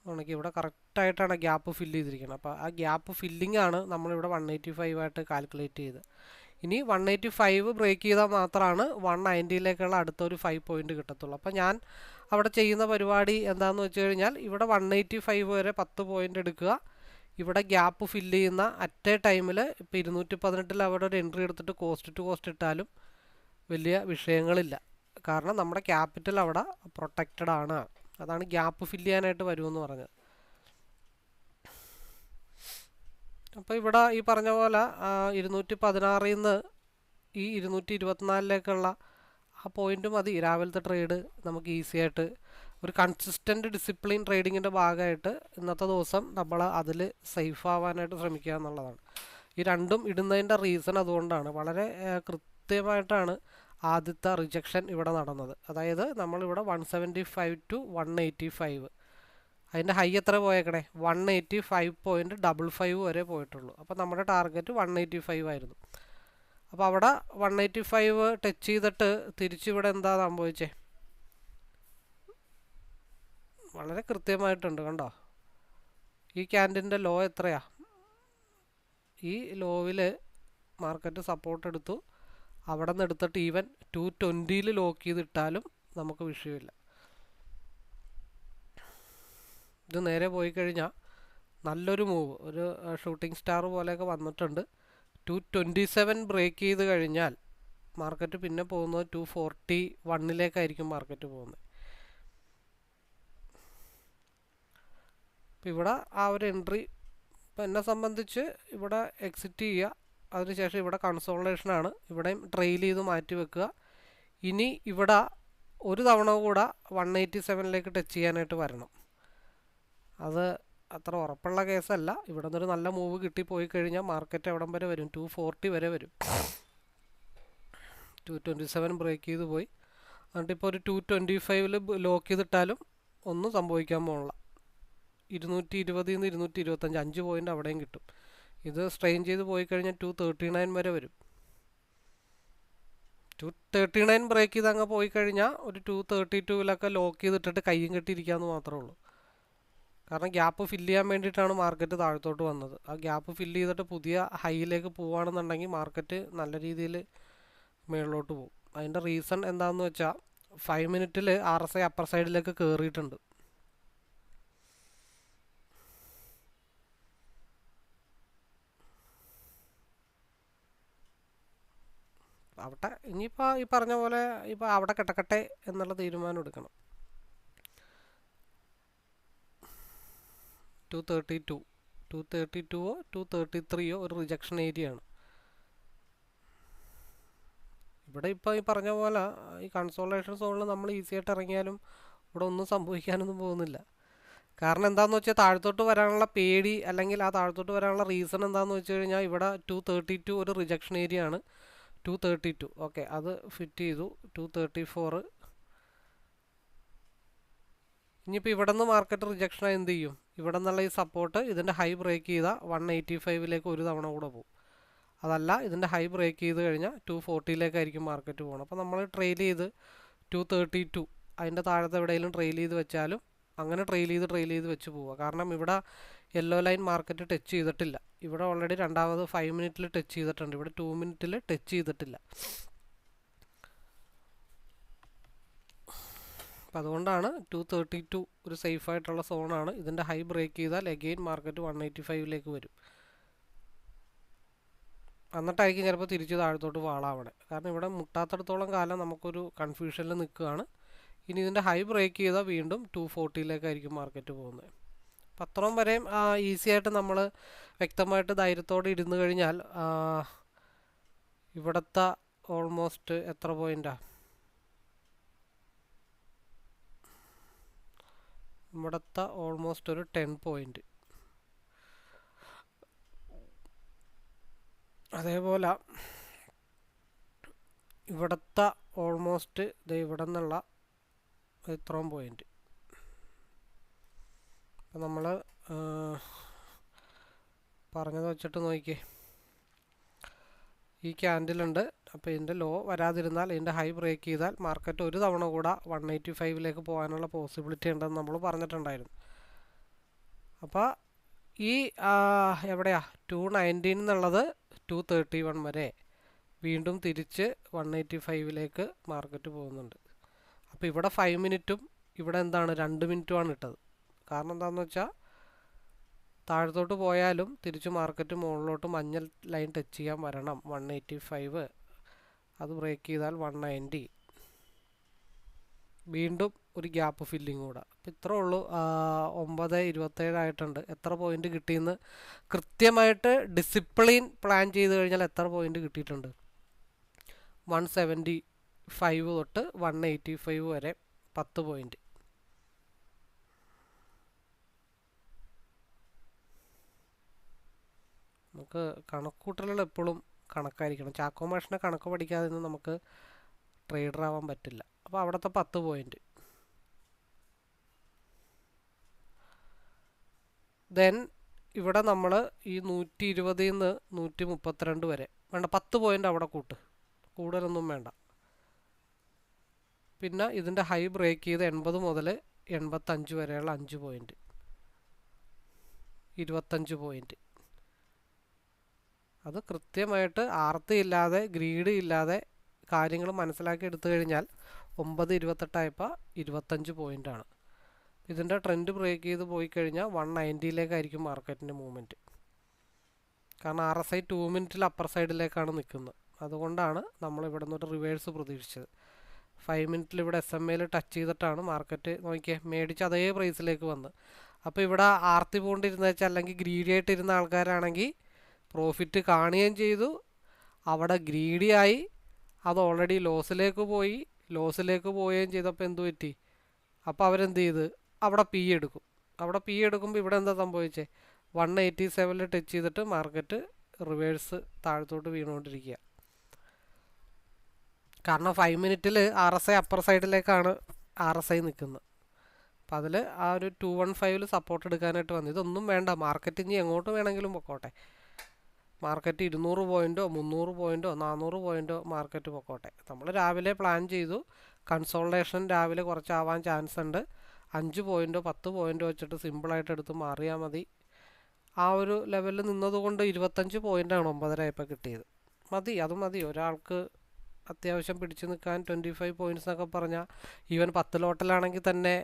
ആണെങ്കിൽ ഇവിടെ കറക്റ്റായിട്ടാണ് ഗ്യാപ്പ് ഫില്ല് ചെയ്തിരിക്കുന്നത്. അപ്പോൾ ആ ഗ്യാപ്പ് ഫില്ലിംഗ് ആണ് നമ്മളിവിടെ 185 ആയിട്ട് കാൽക്കുലേറ്റ് ചെയ്ത്. ഇനി 185 ബ്രേക്ക് ചെയ്താൽ മാത്രമാണ് 190ലേക്കുള്ള അടുത്തൊരു 5 പോയിൻ്റ് കിട്ടത്തുള്ളൂ. അപ്പോൾ ഞാൻ അവിടെ ചെയ്യുന്ന പരിപാടി എന്താണെന്ന് വെച്ച് കഴിഞ്ഞാൽ ഇവിടെ 185 വരെ 10 പോയിൻ്റ് എടുക്കുക. ഇവിടെ ഗ്യാപ്പ് ഫില്ല് ചെയ്യുന്ന അറ്റ് എ ടൈമിൽ ഇപ്പോൾ 218 അവിടെ ഒരു എൻട്രി എടുത്തിട്ട് കോസ്റ്റ് ടു കോസ്റ്റ് ഇട്ടാലും വലിയ വിഷയങ്ങളില്ല. കാരണം നമ്മുടെ ക്യാപിറ്റൽ അവിടെ പ്രൊട്ടക്റ്റഡ് ആണ്. അതാണ് ഗ്യാപ്പ് ഫില്ല് ചെയ്യാനായിട്ട് വരുമെന്ന് പറഞ്ഞത്. അപ്പോൾ ഇവിടെ ഈ പറഞ്ഞ പോലെ 216 നിന്ന് ഈ 224 ആ പോയിൻ്റ് മതി രാവിലത്തെ ട്രേഡ് നമുക്ക് ഈസി ആയിട്ട് ഒരു കൺസിസ്റ്റൻ്റ് ഡിസിപ്ലിൻ ട്രേഡിങ്ങിൻ്റെ ഭാഗമായിട്ട് ഇന്നത്തെ ദിവസം നമ്മൾ അതിൽ സേഫ് ആവാനായിട്ട് ശ്രമിക്കുക എന്നുള്ളതാണ്. ഈ രണ്ടും ഇടുന്നതിൻ്റെ റീസൺ അതുകൊണ്ടാണ്. വളരെ കൃത്യമായിട്ടാണ് ആദ്യത്തെ റിജക്ഷൻ ഇവിടെ നടന്നത്. അതായത് നമ്മളിവിടെ 175 to 185 അതിൻ്റെ ഹൈ എത്ര പോയേക്കണേ 185.55 വരെ പോയിട്ടുള്ളൂ. അപ്പോൾ നമ്മുടെ ടാർഗറ്റ് 185 ആയിരുന്നു. അപ്പോൾ അവിടെ 185 ടച്ച് ചെയ്തിട്ട് തിരിച്ചിവിടെ എന്താ സംഭവിച്ചേ വളരെ കൃത്യമായിട്ടുണ്ട്. കണ്ടോ ഈ ക്യാൻഡിൻ്റെ ലോ എത്രയാ? ഈ ലോവിൽ മാർക്കറ്റ് സപ്പോർട്ട് എടുത്തു. അവിടെ നിന്ന് എടുത്തിട്ട് ഈവൻ 220 ലോക്ക് ചെയ്തിട്ടാലും നമുക്ക് വിഷയമില്ല. ഇത് നേരെ പോയി കഴിഞ്ഞാൽ നല്ലൊരു മൂവ് ഒരു ഷൂട്ടിംഗ് സ്റ്റാർ പോലെയൊക്കെ വന്നിട്ടുണ്ട്. 227 ബ്രേക്ക് ചെയ്ത് കഴിഞ്ഞാൽ മാർക്കറ്റ് പിന്നെ പോകുന്നത് 241 മാർക്കറ്റ് പോകുന്നത്. ഇപ്പം ഇവിടെ ആ ഒരു എൻട്രി ഇപ്പം എന്നെ സംബന്ധിച്ച് ഇവിടെ എക്സിറ്റ് ചെയ്യുക. അതിനുശേഷം ഇവിടെ കൺസോൾട്ടേഷനാണ്. ഇവിടെയും ട്രെയിൽ ചെയ്ത് മാറ്റി വെക്കുക. ഇനി ഇവിടെ ഒരു തവണ കൂടെ 187 ടച്ച് ചെയ്യാനായിട്ട് വരണം. അത് അത്ര ഉറപ്പുള്ള കേസല്ല. ഇവിടെ നിന്നൊരു നല്ല മൂവ് കിട്ടിപ്പോയി കഴിഞ്ഞാൽ മാർക്കറ്റ് എവിടം വരെ വരും 240 വരെ വരും. 227 ബ്രേക്ക് ചെയ്ത് പോയി. എന്നിട്ട് ഇപ്പോൾ ഒരു 225 ലോക്ക് ചെയ്തിട്ടാലും ഒന്നും സംഭവിക്കാൻ പോകണില്ല. 220 നിന്ന് 225 5 പോയിന്റ് അവിടെയും കിട്ടും. ഇത് സ്ട്രെയിൻ ചെയ്ത് പോയി കഴിഞ്ഞാൽ 239 വരെ വരും. 239 ബ്രേക്ക് ചെയ്ത് അങ്ങ് പോയി കഴിഞ്ഞാൽ ഒരു 232 ലോക്ക് ചെയ്തിട്ടിട്ട് കയ്യും കെട്ടിയിരിക്കാമെന്ന് മാത്രമേ ഉള്ളൂ. കാരണം ഗ്യാപ്പ് ഫില്ല് ചെയ്യാൻ വേണ്ടിയിട്ടാണ് മാർക്കറ്റ് താഴത്തോട്ട് വന്നത്. ആ ഗ്യാപ്പ് ഫില്ല് ചെയ്തിട്ട് പുതിയ ഹൈയിലേക്ക് പോവുകയാണെന്നുണ്ടെങ്കിൽ മാർക്കറ്റ് നല്ല രീതിയിൽ മുകളിലോട്ട് പോകും. അതിൻ്റെ റീസൺ എന്താണെന്ന് വെച്ചാൽ 5 മിനിറ്റിൽ RSI അപ്പർ സൈഡിലേക്ക് കയറിയിട്ടുണ്ട്. അവിടെ ഇനിയിപ്പോൾ ഈ പറഞ്ഞ പോലെ ഇപ്പോൾ അവിടെ കിടക്കട്ടെ എന്നുള്ള തീരുമാനം എടുക്കണം. 232 233 ഒരു റിജക്ഷൻ ഏരിയ ആണ്. ഇവിടെ ഇപ്പോൾ ഈ പറഞ്ഞ പോലെ ഈ കൺസോളേഷൻ സോണിൽ നമ്മൾ ഈസി ആയിട്ട് ഇറങ്ങിയാലും ഇവിടെ ഒന്നും സംഭവിക്കാനൊന്നും പോകുന്നില്ല. കാരണം എന്താണെന്ന് വെച്ചാൽ താഴത്തോട്ട് വരാനുള്ള പേടി അല്ലെങ്കിൽ ആ താഴത്തോട്ട് വരാനുള്ള റീസൺ എന്താണെന്ന് വെച്ച് കഴിഞ്ഞാൽ ഇവിടെ 232 ഒരു റിജക്ഷൻ ഏരിയ ആണ്. 232 ഓക്കെ, അത് ഫിറ്റ് ചെയ്തു. 234 ഇനിയിപ്പോൾ ഇവിടെ നിന്ന് മാർക്കറ്റ് റിജക്ഷനായി എന്ത് ചെയ്യും? ഇവിടെ നിന്നുള്ള ഈ സപ്പോർട്ട് ഇതിൻ്റെ ഹൈ ബ്രേക്ക് ചെയ്താൽ 185 ഒരു തവണ കൂടെ പോകും. അതല്ല ഇതിൻ്റെ ഹൈ ബ്രേക്ക് ചെയ്ത് കഴിഞ്ഞാൽ 240 മാർക്കറ്റ് പോകണം. അപ്പോൾ നമ്മൾ ട്രെയിൽ ചെയ്ത് 232 അതിൻ്റെ താഴത്തെ എവിടെയെങ്കിലും ട്രെയിൽ ചെയ്ത് വെച്ചാലും അങ്ങനെ ട്രെയിൽ ചെയ്ത് വെച്ച് പോവുക. കാരണം ഇവിടെ യെല്ലോ ലൈൻ മാർക്കറ്റ് ടച്ച് ചെയ്തിട്ടില്ല. ഇവിടെ ഓൾറെഡി രണ്ടാമത് 5 മിനിറ്റിൽ ടച്ച് ചെയ്തിട്ടുണ്ട്. ഇവിടെ 2 മിനിറ്റിൽ ടച്ച് ചെയ്തിട്ടില്ല. അപ്പം അതുകൊണ്ടാണ് 232 ഒരു സേഫ് ആയിട്ടുള്ള സോണാണ്. ഇതിൻ്റെ ഹൈ ബ്രേക്ക് ചെയ്താൽ എഗെയിൻ മാർക്കറ്റ് 185 വരും. എന്നിട്ടായിരിക്കും ചിലപ്പോൾ തിരിച്ച് താഴത്തോട്ട് വാളാവണേ. കാരണം ഇവിടെ മുട്ടാത്തടത്തോളം കാലം നമുക്കൊരു കൺഫ്യൂഷനിൽ നിൽക്കുകയാണ്. ഇനി ഇതിൻ്റെ ഹൈ ബ്രേക്ക് ചെയ്താൽ വീണ്ടും 240 മാർക്കറ്റ് പോകുന്നത്. അപ്പം അത്രയും വരെയും ഈസി ആയിട്ട് നമ്മൾ വ്യക്തമായിട്ട് ധൈര്യത്തോടെ ഇരുന്ന് കഴിഞ്ഞാൽ ഇവിടുത്തെ ഓൾമോസ്റ്റ് എത്ര പോയിൻ്റാണ്? ഇവിടുത്തെ ഓൾമോസ്റ്റ് ഒരു 10 പോയിൻ്റ്. അതേപോലെ ഇവിടുത്തെ ഓൾമോസ്റ്റ് ഇവിടെ നിന്നുള്ള ഇത്രയും പോയിൻ്റ്. അപ്പം നമ്മൾ പറഞ്ഞത് വെച്ചിട്ട് നോക്കിയേ, ഈ ക്യാൻഡിലുണ്ട്. അപ്പോൾ ഇതിൻ്റെ ലോ വരാതിരുന്നാൽ ഇതിൻ്റെ ഹൈ ബ്രേക്ക് ചെയ്താൽ മാർക്കറ്റ് ഒരു തവണ കൂടെ 185 പോകാനുള്ള പോസിബിലിറ്റി ഉണ്ടെന്ന് നമ്മൾ പറഞ്ഞിട്ടുണ്ടായിരുന്നു. അപ്പോൾ ഈ എവിടെയാ 219 എന്നുള്ളത് 231 വരെ വീണ്ടും തിരിച്ച് 185 മാർക്കറ്റ് പോകുന്നുണ്ട്. അപ്പോൾ ഇവിടെ 5 മിനിറ്റും ഇവിടെ എന്താണ് 2 മിനിറ്റുമാണ് ഇട്ടത്. കാരണം എന്താണെന്ന് വെച്ചാൽ താഴത്തോട്ട് പോയാലും തിരിച്ച് മാർക്കറ്റ് മുകളിലോട്ട് മഞ്ഞ ലൈൻ ടച്ച് ചെയ്യാൻ വരണം. 185 അത് ബ്രേക്ക് ചെയ്താൽ 190 വീണ്ടും ഒരു ഗ്യാപ്പ് ഫില്ലിങ് കൂടെ. അപ്പോൾ ഇത്രേ ഉള്ളൂ. 9:27 ആയിട്ടുണ്ട്. എത്ര പോയിന്റ് കിട്ടിയെന്ന് കൃത്യമായിട്ട് ഡിസിപ്ലിൻ പ്ലാൻ ചെയ്ത് കഴിഞ്ഞാൽ എത്ര പോയിന്റ് കിട്ടിയിട്ടുണ്ട്? 175 തൊട്ട് 185 വരെ 10 പോയിന്റ്. നമുക്ക് കണക്കൂട്ടലുകൾ എപ്പോഴും കണക്കായിരിക്കണം. ചാക്കോ മാഷിനെ കണക്ക് പഠിക്കാതെ നിന്ന് നമുക്ക് ട്രേഡർ ആവാൻ പറ്റില്ല. അപ്പോൾ അവിടുത്തെ 10 പോയിന്റ്. ദെൻ ഇവിടെ നമ്മൾ ഈ 120 നിന്ന് 132 വരെ വേണ്ട 10 പോയിന്റ് അവിടെ കൂടുതലൊന്നും വേണ്ട. പിന്നെ ഇതിൻ്റെ ഹൈ ബ്രേക്ക് ചെയ്ത് 80 മുതൽ 85 വരെയുള്ള 5 പോയിന്റ്, 25 പോയിന്റ്. അത് കൃത്യമായിട്ട് ആർത്തിയില്ലാതെ ഗ്രീഡ് ഇല്ലാതെ കാര്യങ്ങൾ മനസ്സിലാക്കി എടുത്തു കഴിഞ്ഞാൽ 9:28 25 പോയിൻ്റാണ്. ഇതിൻ്റെ ട്രെൻഡ് ബ്രേക്ക് ചെയ്ത് പോയി കഴിഞ്ഞാൽ 190 മാർക്കറ്റിൻ്റെ മൂവ്മെൻറ്റ്. കാരണം RSI 2 മിനിറ്റിൽ അപ്പർ സൈഡിലേക്കാണ് നിൽക്കുന്നത്. അതുകൊണ്ടാണ് നമ്മൾ ഇവിടെ നിന്നൊരു റിവേഴ്സ് പ്രതീക്ഷിച്ചത്. 5 മിനിറ്റിൽ ഇവിടെ SMAയിൽ ടച്ച് ചെയ്തിട്ടാണ് മാർക്കറ്റ് നോക്കിയേ മേടിച്ച് അതേ പ്രൈസിലേക്ക് വന്ന്. അപ്പോൾ ഇവിടെ ആർത്തി പോണ്ടിരുന്ന വെച്ചാൽ അല്ലെങ്കിൽ ഗ്രീഡി ആയിട്ടിരുന്ന ആൾക്കാരാണെങ്കിൽ പ്രോഫിറ്റ് കാണുകയും ചെയ്തു. അവിടെ ഗ്രീഡിയായി അത് ഓൾറെഡി ലോസിലേക്ക് പോവുകയും ചെയ്തപ്പോൾ എന്തു പറ്റി? അപ്പോൾ അവരെന്ത് ചെയ്ത് അവിടെ പി എടുക്കും. അവിടെ പി എടുക്കുമ്പോൾ ഇവിടെ എന്താ സംഭവിച്ചേ? 187 ടച്ച് ചെയ്തിട്ട് മാർക്കറ്റ് റിവേഴ്സ് താഴത്തോട്ട് വീണുകൊണ്ടിരിക്കുക. കാരണം 5 മിനിറ്റിൽ RSI അപ്പർ സൈഡിലേക്കാണ് RSI നിൽക്കുന്നത്. അപ്പം അതിൽ ആ ഒരു 215 സപ്പോർട്ട് എടുക്കാനായിട്ട് വന്നു. ഇതൊന്നും വേണ്ട, മാർക്കറ്റ് ഇനി എങ്ങോട്ട് വേണമെങ്കിലും പൊക്കോട്ടെ. Market 200 point o 300 point o 400 point o market പൊക്കോട്ടെ. നമ്മൾ രാവിലെ പ്ലാൻ ചെയ്തു കൺസോൾട്ടേഷൻ രാവിലെ കുറച്ചാവാൻ ചാൻസ് ഉണ്ട്. 5 പോയിൻറ്റോ 10 പോയിൻറ്റോ വെച്ചിട്ട് സിമ്പിളായിട്ട് എടുത്ത് മാറിയാൽ മതി. ആ ഒരു ലെവലിൽ നിന്നതുകൊണ്ട് 25 പോയിൻ്റാണ് 9:30 ആയപ്പോൾ കിട്ടിയത്. മതി, അത് മതി ഒരാൾക്ക് അത്യാവശ്യം പിടിച്ചു നിൽക്കാൻ. 25 പോയിൻറ്റ്സ് എന്നൊക്കെ പറഞ്ഞാൽ ഈവൻ 10 ലോട്ടിലാണെങ്കിൽ തന്നെ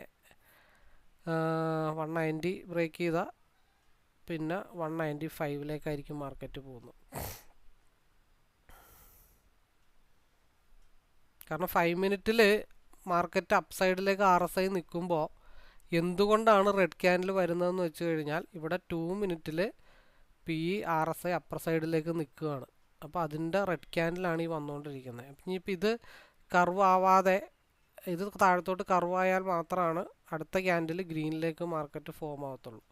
190 ബ്രേക്ക് ചെയ്താൽ പിന്നെ 195 മാർക്കറ്റ് പോകുന്നത്. കാരണം 5 മിനിറ്റിൽ മാർക്കറ്റ് അപ്പ് സൈഡിലേക്ക് RSI നിൽക്കുമ്പോൾ എന്തുകൊണ്ടാണ് റെഡ് ക്യാൻഡിൽ വരുന്നതെന്ന് വെച്ച് കഴിഞ്ഞാൽ ഇവിടെ 2 മിനിറ്റിൽ PE RSI അപ്പർ സൈഡിലേക്ക് നിൽക്കുകയാണ്. അപ്പോൾ അതിൻ്റെ റെഡ് ക്യാൻഡിലാണ് ഈ വന്നുകൊണ്ടിരിക്കുന്നത്. അപ്പം ഇനിയിപ്പോൾ ഇത് കർവ് ആവാതെ ഇത് താഴത്തോട്ട് കർവ് ആയാൽ മാത്രമാണ് അടുത്ത ക്യാൻഡിൽ ഗ്രീനിലേക്ക് മാർക്കറ്റ് ഫോം ആവത്തുള്ളൂ.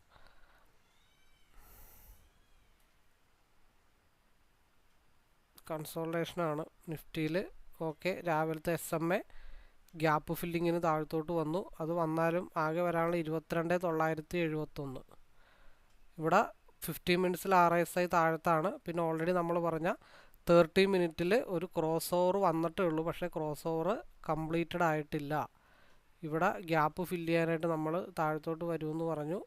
കൺസോൾട്ടേഷനാണ് നിഫ്റ്റിയിൽ. ഓക്കെ, രാവിലത്തെ SMA ഗ്യാപ്പ് ഫില്ലിങ്ങിന് താഴത്തോട്ട് വന്നു. അത് വന്നാലും ആകെ വരാനുള്ള 22,971. ഇവിടെ 15 മിനിറ്റ്സിൽ RSI താഴത്താണ്. പിന്നെ ഓൾറെഡി നമ്മൾ പറഞ്ഞ 30 മിനിറ്റിൽ ഒരു ക്രോസ് ഓവർ വന്നിട്ടേ ഉള്ളൂ. പക്ഷേ ക്രോസ് ഓവർ കംപ്ലീറ്റഡ് ആയിട്ടില്ല. ഇവിടെ ഗ്യാപ്പ് ഫില്ല് ചെയ്യാനായിട്ട് നമ്മൾ താഴത്തോട്ട് വരുമെന്ന് പറഞ്ഞു.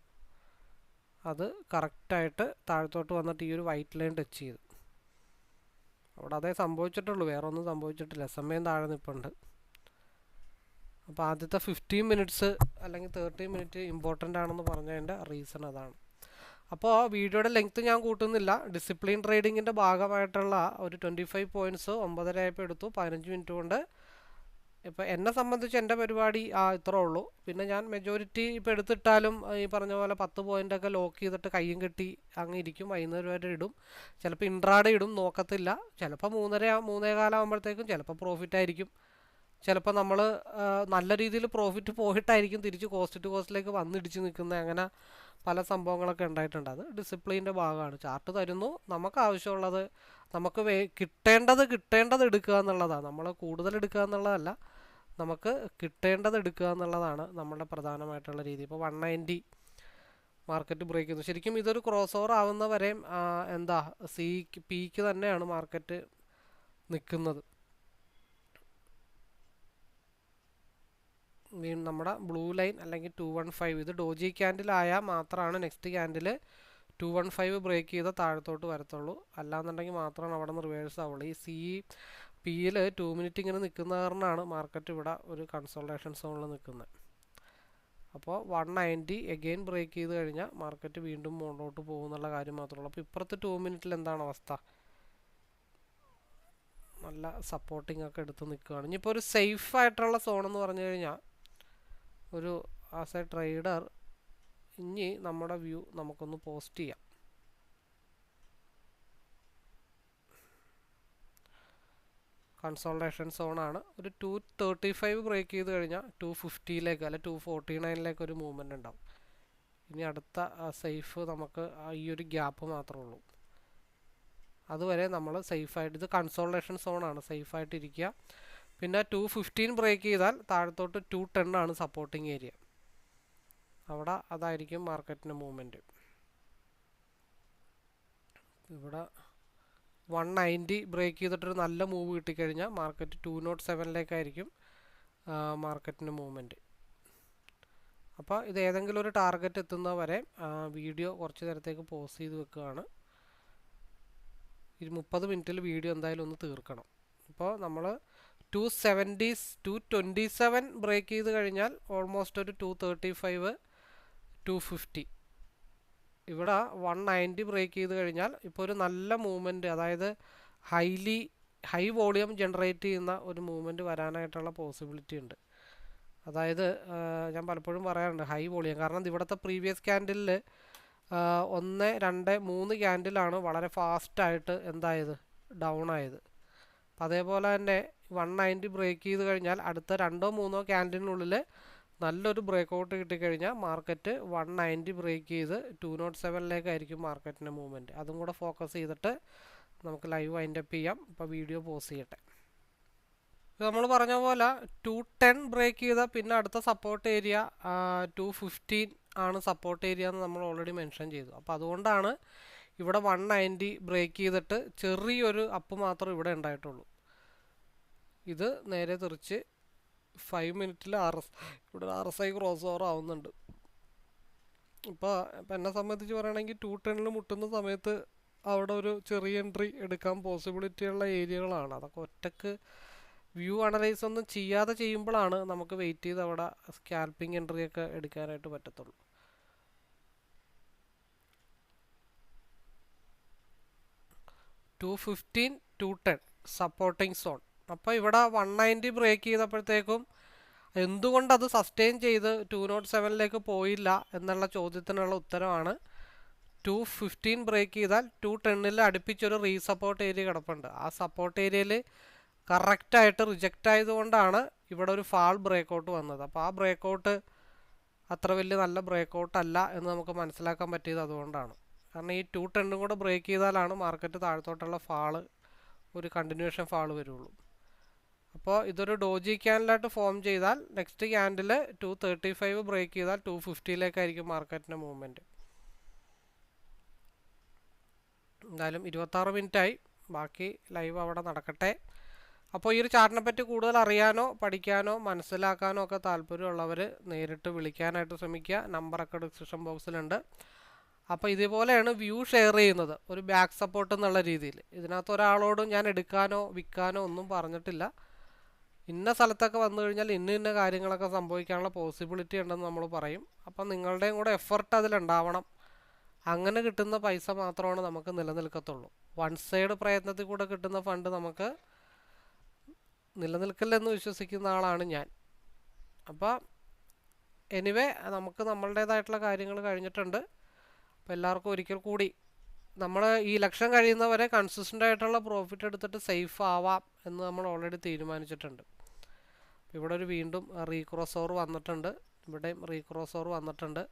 അത് കറക്റ്റായിട്ട് താഴത്തോട്ട് വന്നിട്ട് ഈ ഒരു വൈറ്റ് ലൈൻ ടച്ച് ചെയ്തു. അവിടെ അതേ സംഭവിച്ചിട്ടുള്ളൂ, വേറെ ഒന്നും സംഭവിച്ചിട്ടില്ല. SMA താഴെ നിൽപ്പുണ്ട്. അപ്പോൾ ആദ്യത്തെ 15 മിനിറ്റ്സ് അല്ലെങ്കിൽ 30 മിനിറ്റ് ഇമ്പോർട്ടൻ്റ് ആണെന്ന് പറഞ്ഞതിൻ്റെ റീസൺ അതാണ്. അപ്പോൾ വീഡിയോയുടെ ലെങ്ത്ത് ഞാൻ കൂട്ടുന്നില്ല. ഡിസിപ്ലിൻ ട്രേഡിങ്ങിൻ്റെ ഭാഗമായിട്ടുള്ള ഒരു 25 പോയിൻറ്റ്സ് 9:30 ആയപ്പോൾ എടുത്തു, 15 മിനിറ്റ് കൊണ്ട്. ഇപ്പോൾ എന്നെ സംബന്ധിച്ച് എൻ്റെ പരിപാടി ഇത്രേ ഉള്ളൂ. പിന്നെ ഞാൻ മെജോറിറ്റി ഇപ്പോൾ എടുത്തിട്ടാലും ഈ പറഞ്ഞ പോലെ 10 പോയിൻ്റൊക്കെ ലോക്ക് ചെയ്തിട്ട് കയ്യും കെട്ടി അങ്ങ് ഇരിക്കും. വൈകുന്നേരം വരെ ഇടും. ചിലപ്പോൾ ഇൻട്രാഡേ ഇടും, നോക്കത്തില്ല. ചിലപ്പോൾ 3:30 ആകുമ്പോഴത്തേക്കും ചിലപ്പോൾ പ്രോഫിറ്റ് ആയിരിക്കും. ചിലപ്പോൾ നമ്മൾ നല്ല രീതിയിൽ പ്രോഫിറ്റ് പോയിട്ടായിരിക്കും തിരിച്ച് കോസ്റ്റ് ടു കോസ്റ്റിലേക്ക് വന്നിടിച്ച് നിൽക്കുന്നത്. അങ്ങനെ പല സംഭവങ്ങളൊക്കെ ഉണ്ടായിട്ടുണ്ട്. അത് ഡിസിപ്ലിൻ്റെ ഭാഗമാണ്. ചാർട്ട് തരുന്നു, നമുക്ക് ആവശ്യമുള്ളത് നമുക്ക് കിട്ടേണ്ടത് എടുക്കുക എന്നുള്ളതാണ്. നമ്മൾ കൂടുതൽ എടുക്കുക എന്നുള്ളതല്ല, നമുക്ക് കിട്ടേണ്ടത് എടുക്കുക എന്നുള്ളതാണ് നമ്മളുടെ പ്രധാനമായിട്ടുള്ള രീതി. ഇപ്പോൾ 190 മാർക്കറ്റ് ബ്രേക്ക് ചെയ്തു. ശരിക്കും ഇതൊരു ക്രോസ് ഓവർ ആവുന്ന വരെയും പിക്ക് തന്നെയാണ് മാർക്കറ്റ് നിൽക്കുന്നത്. നമ്മുടെ ബ്ലൂ ലൈൻ അല്ലെങ്കിൽ 215 ഇത് ഡോജി ക്യാൻഡിലായാൽ മാത്രമാണ് നെക്സ്റ്റ് ക്യാൻഡിൽ 215 ബ്രേക്ക് ചെയ്താൽ താഴത്തോട്ട് വരത്തുള്ളൂ. അല്ലാന്നുണ്ടെങ്കിൽ മാത്രമാണ് അവിടെ നിന്ന് റിവേഴ്സ് ആവുള്ളൂ. ഈ പിയിൽ 2 മിനിറ്റ് ഇങ്ങനെ നിൽക്കുന്ന കാരണമാണ് മാർക്കറ്റ് ഇവിടെ ഒരു കൺസോൾട്ടേഷൻ സോണിൽ നിൽക്കുന്നത്. അപ്പോൾ 190 എഗെയിൻ ബ്രേക്ക് ചെയ്ത് കഴിഞ്ഞാൽ മാർക്കറ്റ് വീണ്ടും മുകളിലോട്ട് പോകുന്നുള്ള കാര്യം മാത്രമേ ഉള്ളൂ. അപ്പോൾ ഇപ്പുറത്ത് 2 മിനിറ്റിൽ എന്താണ് അവസ്ഥ? നല്ല സപ്പോർട്ടിംഗ് ഒക്കെ എടുത്ത് നിൽക്കുകയാണ്. ഇനിയിപ്പോൾ ഒരു സേഫ് ആയിട്ടുള്ള സോൺ എന്ന് പറഞ്ഞു കഴിഞ്ഞാൽ ഒരു ആസ് എ ട്രേഡർ ഇനി നമ്മുടെ വ്യൂ നമുക്കൊന്ന് പോസ്റ്റ് ചെയ്യാം. കൺസോൾട്ടേഷൻ സോണാണ്. ഒരു 235 ബ്രേക്ക് ചെയ്ത് കഴിഞ്ഞാൽ 250ലേക്ക് അല്ലെ 249ലേക്ക് ഒരു മൂവ്മെൻറ്റ് ഉണ്ടാവും. ഇനി അടുത്ത സേഫ് നമുക്ക് ഈ ഒരു ഗ്യാപ്പ് മാത്രമേ ഉള്ളൂ. അതുവരെ നമ്മൾ സേഫായിട്ട്, ഇത് കൺസോൾട്ടേഷൻ സോണാണ്, സേഫായിട്ടിരിക്കുക. പിന്നെ 215 ബ്രേക്ക് ചെയ്താൽ താഴത്തോട്ട് 210 ആണ് സപ്പോർട്ടിങ് ഏരിയ. അവിടെ അതായിരിക്കും മാർക്കറ്റിൻ്റെ മൂവ്മെൻറ്റ്. ഇവിടെ 190 ബ്രേക്ക് ചെയ്തിട്ടൊരു നല്ല മൂവ് കിട്ടിക്കഴിഞ്ഞാൽ മാർക്കറ്റ് 207ലേക്കായിരിക്കും മാർക്കറ്റിൻ്റെ മൂവ്മെൻറ്റ്. അപ്പോൾ ഇത് ഏതെങ്കിലും ഒരു ടാർഗറ്റ് എത്തുന്നവരെ വീഡിയോ കുറച്ച് നേരത്തേക്ക് പോസ് ചെയ്ത് വെക്കുകയാണ്. 30 മിനിറ്റിൽ വീഡിയോ എന്തായാലും ഒന്ന് തീർക്കണം. ഇപ്പോൾ നമ്മൾ 227 ബ്രേക്ക് ചെയ്ത് കഴിഞ്ഞാൽ ഓൾമോസ്റ്റ് ഒരു 235 250. ഇവിടെ 190 ബ്രേക്ക് ചെയ്ത് കഴിഞ്ഞാൽ ഇപ്പോൾ ഒരു നല്ല മൂവ്മെൻറ്റ്, അതായത് ഹൈ വോളിയം ജനറേറ്റ് ചെയ്യുന്ന ഒരു മൂവ്മെൻറ്റ് വരാനായിട്ടുള്ള പോസിബിലിറ്റി ഉണ്ട്. അതായത് ഞാൻ പലപ്പോഴും പറയാറുണ്ട് ഹൈ വോളിയം, കാരണം ഇവിടുത്തെ പ്രീവിയസ് ക്യാൻഡിലിൽ 1 2 3 ക്യാൻഡിലാണ് വളരെ ഫാസ്റ്റായിട്ട് എന്തായത് ഡൗൺ ആയത്. അപ്പം അതേപോലെ തന്നെ 190 ബ്രേക്ക് ചെയ്ത് കഴിഞ്ഞാൽ അടുത്ത 2 3 ക്യാൻഡിലിനുള്ളിൽ നല്ലൊരു ബ്രേക്കൗട്ട് കിട്ടിക്കഴിഞ്ഞാൽ മാർക്കറ്റ് 190 ബ്രേക്ക് ചെയ്ത് 207ലേക്കായിരിക്കും മാർക്കറ്റിൻ്റെ മൂവ്മെൻറ്റ്. അതും കൂടെ ഫോക്കസ് ചെയ്തിട്ട് നമുക്ക് ലൈവ് വൈൻഡപ്പ് ചെയ്യാം. ഇപ്പോൾ വീഡിയോ പോസ് ചെയ്യട്ടെ. നമ്മൾ പറഞ്ഞ പോലെ 210 ബ്രേക്ക് ചെയ്താൽ പിന്നെ അടുത്ത സപ്പോർട്ട് ഏരിയ 215 ആണ് സപ്പോർട്ട് ഏരിയ എന്ന് നമ്മൾ ഓൾറെഡി മെൻഷൻ ചെയ്തു. അപ്പോൾ അതുകൊണ്ടാണ് ഇവിടെ 190 ബ്രേക്ക് ചെയ്തിട്ട് ചെറിയൊരു അപ്പ് മാത്രം ഇവിടെ ഉണ്ടായിട്ടുള്ളൂ. ഇത് നേരെ തിരിച്ച് 5 മിനിറ്റിൽ ഇവിടെ RSI ക്രോസ് ഓവർ ആവുന്നുണ്ട്. ഇപ്പോൾ എന്നെ സംബന്ധിച്ച് പറയുകയാണെങ്കിൽ 210 മുട്ടുന്ന സമയത്ത് അവിടെ ഒരു ചെറിയ എൻട്രി എടുക്കാൻ പോസിബിലിറ്റി ഉള്ള ഏരിയകളാണ്. അതൊക്കെ ഒറ്റക്ക് വ്യൂ അനലൈസ് ഒന്നും ചെയ്യാതെ ചെയ്യുമ്പോഴാണ് നമുക്ക് വെയിറ്റ് ചെയ്ത് അവിടെ സ്കാൽപ്പിംഗ് എൻട്രി ഒക്കെ എടുക്കാനായിട്ട് പറ്റത്തുള്ളൂ. $215, $210 സപ്പോർട്ടിംഗ് സോൺ. അപ്പോൾ ഇവിടെ 190 ബ്രേക്ക് ചെയ്തപ്പോഴത്തേക്കും എന്തുകൊണ്ട് അത് സസ്റ്റെയിൻ ചെയ്ത് 207 പോയില്ല എന്നുള്ള ചോദ്യത്തിനുള്ള ഉത്തരമാണ് 215 ബ്രേക്ക് ചെയ്താൽ 210 അടുപ്പിച്ചൊരു റീസപ്പോർട്ട് ഏരിയ കിടപ്പുണ്ട്. ആ സപ്പോർട്ട് ഏരിയയിൽ കറക്റ്റായിട്ട് റിജക്റ്റ് ആയതുകൊണ്ടാണ് ഇവിടെ ഒരു ഫാൾ ബ്രേക്കൗട്ട് വന്നത്. അപ്പോൾ ആ ബ്രേക്കൗട്ട് അത്ര വലിയ നല്ല ബ്രേക്കൗട്ട് അല്ല എന്ന് നമുക്ക് മനസ്സിലാക്കാൻ പറ്റിയത് അതുകൊണ്ടാണ്. കാരണം ഈ 210 കൂടെ ബ്രേക്ക് ചെയ്താലാണ് മാർക്കറ്റ് താഴത്തോട്ടുള്ള ഫാള് ഒരു കണ്ടിന്യൂഷൻ ഫാള് വരുള്ളൂ. അപ്പോൾ ഇതൊരു ഡോജി ക്യാൻഡിലായിട്ട് ഫോം ചെയ്താൽ നെക്സ്റ്റ് ക്യാൻഡിൽ 235 ബ്രേക്ക് ചെയ്താൽ 250 മാർക്കറ്റിൻ്റെ മൂവ്മെൻറ്റ്. എന്തായാലും 26 മിനിറ്റായി, ബാക്കി ലൈവ് അവിടെ നടക്കട്ടെ. അപ്പോൾ ഈ ഒരു ചാർട്ടിനെ പറ്റി കൂടുതൽ അറിയാനോ പഠിക്കാനോ മനസ്സിലാക്കാനോ ഒക്കെ താല്പര്യമുള്ളവർ നേരിട്ട് വിളിക്കാനായിട്ട് ശ്രമിക്കുക. നമ്പറൊക്കെ ഡിസ്ക്രിപ്ഷൻ ബോക്സിലുണ്ട്. അപ്പോൾ ഇതുപോലെയാണ് വ്യൂ ഷെയർ ചെയ്യുന്നത്, ഒരു ബാക്ക് സപ്പോർട്ട് എന്നുള്ള രീതിയിൽ. ഇതിനകത്ത് ഒരാളോടും ഞാൻ എടുക്കാനോ വിൽക്കാനോ ഒന്നും പറഞ്ഞിട്ടില്ല. ഇന്ന സ്ഥലത്തൊക്കെ വന്നു കഴിഞ്ഞാൽ ഇന്ന കാര്യങ്ങളൊക്കെ സംഭവിക്കാനുള്ള പോസിബിലിറ്റി ഉണ്ടെന്ന് നമ്മൾ പറയും. അപ്പം നിങ്ങളുടെയും കൂടെ എഫർട്ട് അതിലുണ്ടാവണം. അങ്ങനെ കിട്ടുന്ന പൈസ മാത്രമാണ് നമുക്ക് നിലനിൽക്കത്തുള്ളൂ. വൺ സൈഡ് പ്രയത്നത്തിൽ കൂടെ കിട്ടുന്ന ഫണ്ട് നമുക്ക് നിലനിൽക്കില്ലെന്ന് വിശ്വസിക്കുന്ന ആളാണ് ഞാൻ. അപ്പോൾ എനിവേ നമുക്ക് നമ്മളുടേതായിട്ടുള്ള കാര്യങ്ങൾ കഴിഞ്ഞിട്ടുണ്ട്. അപ്പോൾ എല്ലാവർക്കും ഒരിക്കൽ കൂടി നമ്മൾ ഈ ഇലക്ഷൻ കഴിയുന്നവരെ കൺസിസ്റ്റൻ്റ് ആയിട്ടുള്ള പ്രോഫിറ്റ് എടുത്തിട്ട് സേഫ് ആവാം എന്ന് നമ്മൾ ഓൾറെഡി തീരുമാനിച്ചിട്ടുണ്ട്. ഇവിടെ ഒരു വീണ്ടും റീക്രോസ് ഓവർ വന്നിട്ടുണ്ട്, ഇവിടെയും റീക്രോസ് ഓവർ വന്നിട്ടുണ്ട്.